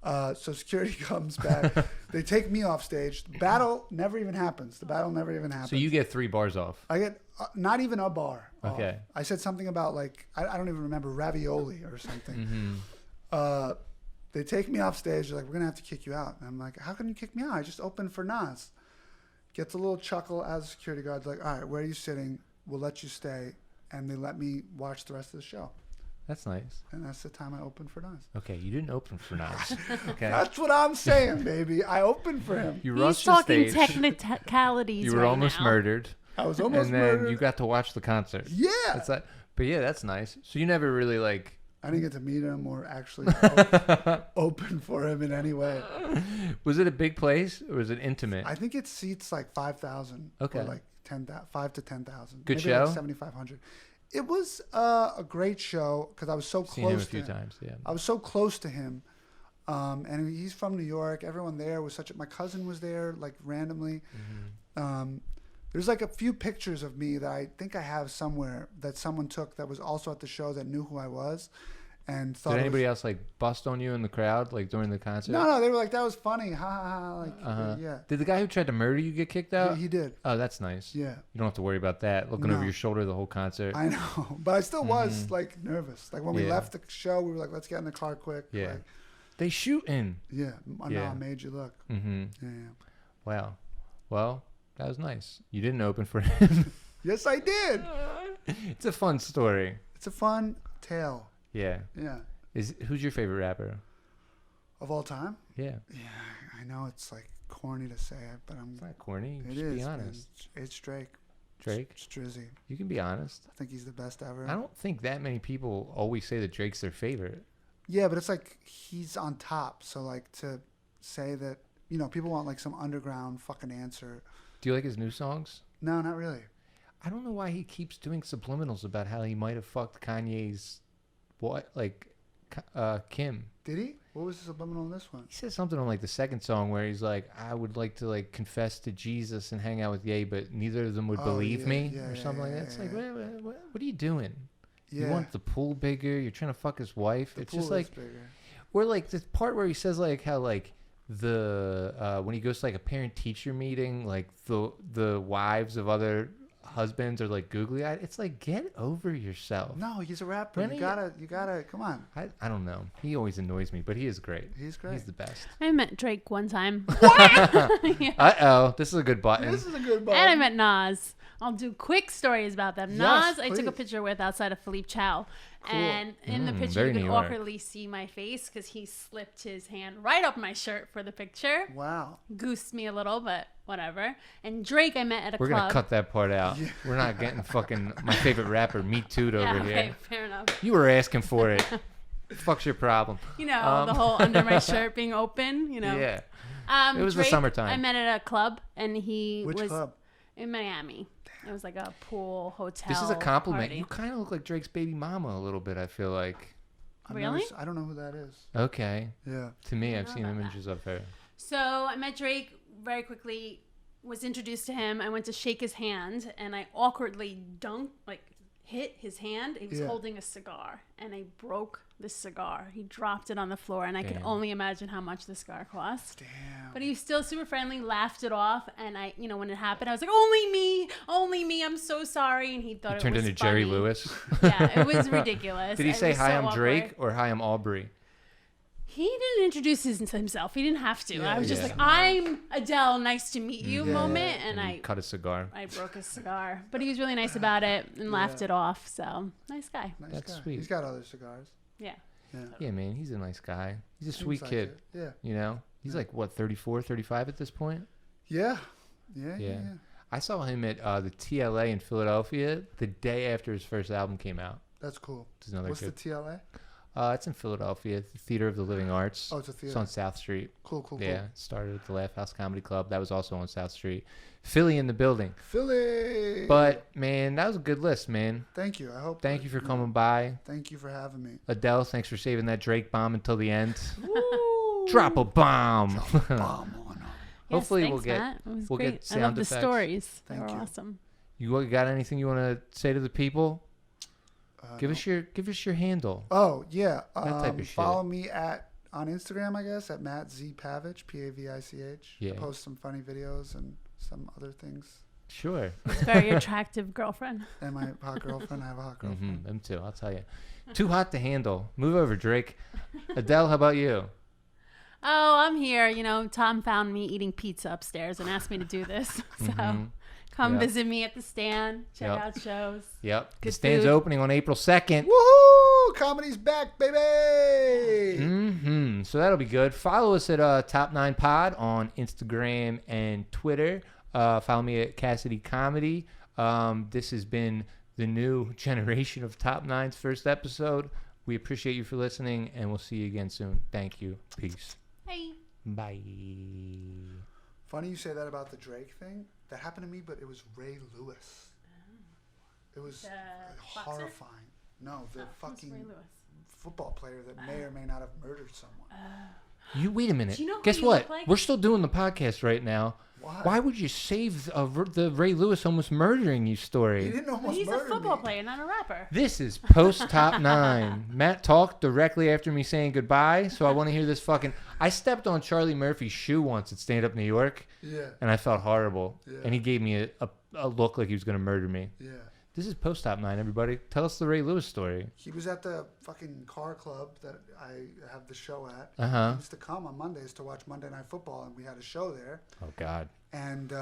So security comes back. They take me off stage. The battle never even happens. So you get 3 bars off. I get not even a bar off. Okay. I said something about, like, I don't even remember, ravioli or something. They take me off stage. They're like, we're going to have to kick you out. And I'm like, how can you kick me out? I just opened for Nas. Gets a little chuckle as a security guard's like, all right, where are you sitting? We'll let you stay. And they let me watch the rest of the show. That's nice. And that's the time I opened for Nas. Okay, you didn't open for Nas. Okay. That's what I'm saying, baby. I opened for him. You He's rushed the talking stage. technicalities. You were right almost now. murdered. I was almost And then murdered. you got to watch the concert. Yeah. That's that. But yeah, that's nice. So you never really like. I didn't get to meet him or actually open for him in any way. Was it a big place or was it intimate? I think it seats like 5,000. Okay. Or like 5 to 10,000. Good Maybe show? Like 7,500. It was a great show because I was so Seen him a close to few him. times. Yeah. I was so close to him. And he's from New York. Everyone there was my cousin was there, like, randomly. There's like a few pictures of me that I think I have somewhere that someone took that was also at the show that knew who I was and thought. Did it anybody was, else like bust on you in the crowd like during the concert? No, they were like, that was funny. Ha ha ha. Like, yeah. Did the guy who tried to murder you get kicked out? He did. Oh, that's nice. Yeah. You don't have to worry about that. Looking over your shoulder the whole concert. I know. But I still was like nervous. Like when we left the show, we were like, let's get in the car quick. Yeah. Like, They shooting. yeah. No, I made you look. Yeah. Wow. Well, that was nice. You didn't open for him. Yes, I did. It's a fun story. It's a fun tale. Yeah. Yeah. Who's your favorite rapper? Of all time? Yeah. Yeah. I know it's like corny to say it, but It's not corny. It Just is. be Man. honest. It's Drake. Drake? It's Drizzy. You can be honest. I think he's the best ever. I don't think that many people always say that Drake's their favorite. Yeah, but it's like he's on top. So like to say that, you know, people want like some underground fucking answer. Do you like his new songs? No, not really. I don't know why he keeps doing subliminals about how he might have fucked Kanye's Kim. Did he? What was the subliminal in this one? He says something on like the second song where he's like, I would like to like confess to Jesus and hang out with Ye, but neither of them would believe me or something like that. It's like, what are you doing? Yeah. You want the pool bigger? You're trying to fuck his wife? The It's pool just like, is bigger. or like this part where he says like how like the when he goes to like a parent teacher meeting, like the wives of other husbands are like googly eyed. It's like, get over yourself. No, he's a rapper. When You gotta, come on. I don't know. He always annoys me, but he is great. He's great. He's the best. I met Drake one time. Yeah. Uh-oh. This is a good button. This is a good And I button. met Nas. I'll do quick stories about them. Yes, Nas, I took a please. picture with outside of Philippe Chow. Cool. And in the picture, very you could New York. awkwardly see my face because he slipped his hand right up my shirt for the picture. Wow. Goosed me a little, but whatever. And Drake, I met at a We're club. going to cut that part out. Yeah. We're not getting fucking my favorite rapper, Me Too'd over Yeah, okay, here. fair enough. You were asking for it. Fuck's your problem? You know, the whole under my shirt being open, you know. Yeah. It was Drake, the summertime. I met at a club, and he Which was club? in Miami. It was like a pool hotel. This is a compliment. party. You kind of look like Drake's baby mama a little bit, I feel like. Really? I don't know who that is. Okay. Yeah. To me, I've know seen about images of her. So I met Drake very quickly, was introduced to him. I went to shake his hand, and I awkwardly hit his hand. He was Yeah. holding a cigar, and I broke the cigar. He dropped it on the floor, and I could Damn. only imagine how much the cigar cost. Damn. But he was still super friendly, laughed it off, and I, you know, when it happened, I was like, only me, I'm so sorry. And he thought You it turned was into Jerry funny. Lewis. Yeah, it was ridiculous. Did he It say, was hi, so I'm awkward. Drake, or hi, I'm Aubrey? He didn't introduce himself. He didn't have to. I was just Yeah. like, I'm Adele, nice to meet you Yeah. moment. And And he cut a cigar. I broke his cigar. But he was really nice about it and laughed it off. So, nice guy. Nice That's guy. sweet. He's got other cigars. Yeah. Yeah. Yeah, man, he's a nice guy. He's a Seems sweet like kid. it. Yeah. You know, he's like what, 34, 35 at this point. Yeah. Yeah. Yeah. Yeah. I saw him at the TLA in Philadelphia the day after his first album came out. That's cool. Which is another What's good. the TLA? It's in Philadelphia, the Theater of the Living Arts. Oh, it's a It's theater. on South Street. Cool. Yeah, it started at the Laugh House Comedy Club. That was also on South Street. Philly in the building. Philly. But, man, that was a good list, man. Thank you. I hope. Thank you for coming by. Thank you for having me. Adele, thanks for saving that Drake bomb until the end. Woo! Drop a bomb. Bomb on 'em. Hopefully yes, we'll thanks, get Matt. It was we'll great. get I love sound the effects. stories. They Thank were you. awesome. You got anything you want to say to the people? Give us your handle. Oh yeah. type of shit. Follow me on Instagram, I guess, at Matt Z Pavich, Pavich. Yeah. I post some funny videos and some other things. Sure. His very attractive girlfriend. And my hot girlfriend. I have a hot girlfriend. Them too. I'll tell you. Too hot to handle. Move over, Drake. Adele, how about you? Oh, I'm here. You know, Tom found me eating pizza upstairs and asked me to do this. So come Yep. visit me at the stand. Check Yep. out shows. Yep. The Good stand's food. opening on April 2nd. Woohoo! Comedy's back, baby. So that'll be good. Follow us at Top 9 Pod on Instagram and Twitter. Follow me at Cassidy Comedy. This has been the new generation of Top 9's first episode. We appreciate you for listening, and we'll see you again soon. Thank you. Peace. Hey. Bye. Funny you say that about the Drake thing. That happened to me, but it was Ray Lewis. It was The boxer? horrifying. No, the Who's fucking Ray Lewis? football player that may or may not have murdered someone. You wait a minute. Do you know who Guess you what? look like? We're still doing the podcast right now. Why? Why would you save the Ray Lewis almost murdering you He story? didn't almost He's a murder football me. player, not a rapper. This is post Top 9. Matt talked directly after me saying goodbye, so I want to hear this fucking... I stepped on Charlie Murphy's shoe once at Stand Up New York, Yeah, and I felt horrible. Yeah. And he gave me a look like he was going to murder me. yeah. This is post Top 9, everybody. Tell us the Ray Lewis story. He was at the fucking car club that I have the show at. Uh-huh. He used to come on Mondays to watch Monday Night Football, and we had a show there. Oh, God. And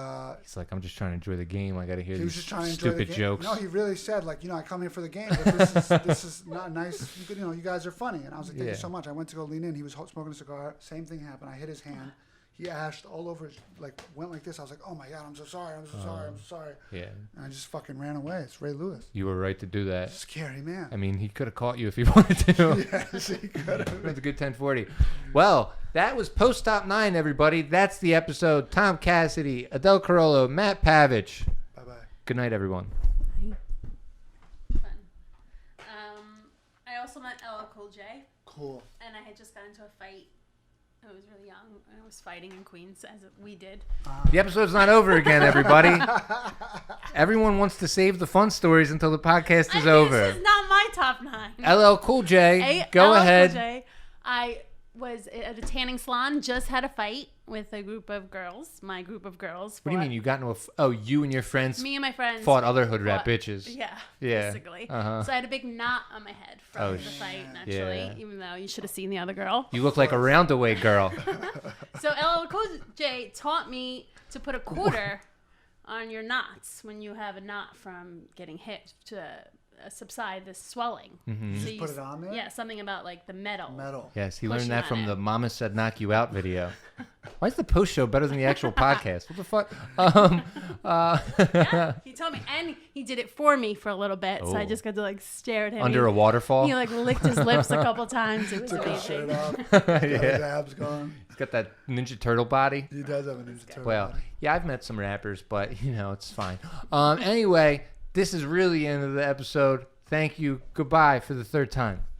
He's like, I'm just trying to enjoy the game. I got to hear he was these just trying to enjoy the stupid game. jokes. No, he really said, like, I come here for the game, but this is not nice. You guys are funny. And I was like, thank you Yeah. so much. I went to go lean in. He was smoking a cigar. Same thing happened. I hit his hand. He ashed all over, went like this. I was like, oh my God, I'm so sorry. I'm so sorry. I'm so sorry. Yeah. And I just fucking ran away. It's Ray Lewis. You were right to do that. Scary man. I mean, he could have caught you if he wanted to. Yes, he could have. That's a good 1040. Well, that was post Top 9, everybody. That's the episode. Tom Cassidy, Adele Carollo, Matt Pavich. Bye-bye. Good night, everyone. Fun. I also met LL Cool J, Cool. and I had just got into a fight. I was really young, and I was fighting in Queens, as we did. The episode's not over again, everybody. Everyone wants to save the fun stories until the podcast is over. This is not my top 9. LL Cool J, go LL Cool ahead. J. I was at a tanning salon, just had a fight with a group of girls, my group of girls. What do you mean you got into you and your friends Me and my friends fought other hood rat fought- bitches? Yeah, Yeah. basically. Uh-huh. So I had a big knot on my head from Oh, the fight, naturally, yeah. even though you should have seen the other girl. You look like a roundaway girl. So LL Cool J taught me to put a quarter on your knots when you have a knot from getting hit to subside the swelling. Mm-hmm. So Just put it on there? Yeah, something about like the metal. Metal. Yes, he Pushing learned that on from it. the Mama Said Knock You Out video. Why is the post show better than the actual podcast? What the fuck? Yeah, he told me, and he did it for me for a little bit, so I Oh. just got to like stare at him. Under a waterfall? He like licked his lips a couple times. It was Took his shirt amazing. off. Got his Yeah. abs gone. He's got that Ninja Turtle body. He does have a Ninja Turtle. Well, body. yeah, I've met some rappers, but, it's fine. Anyway, this is really the end of the episode. Thank you. Goodbye for the third time.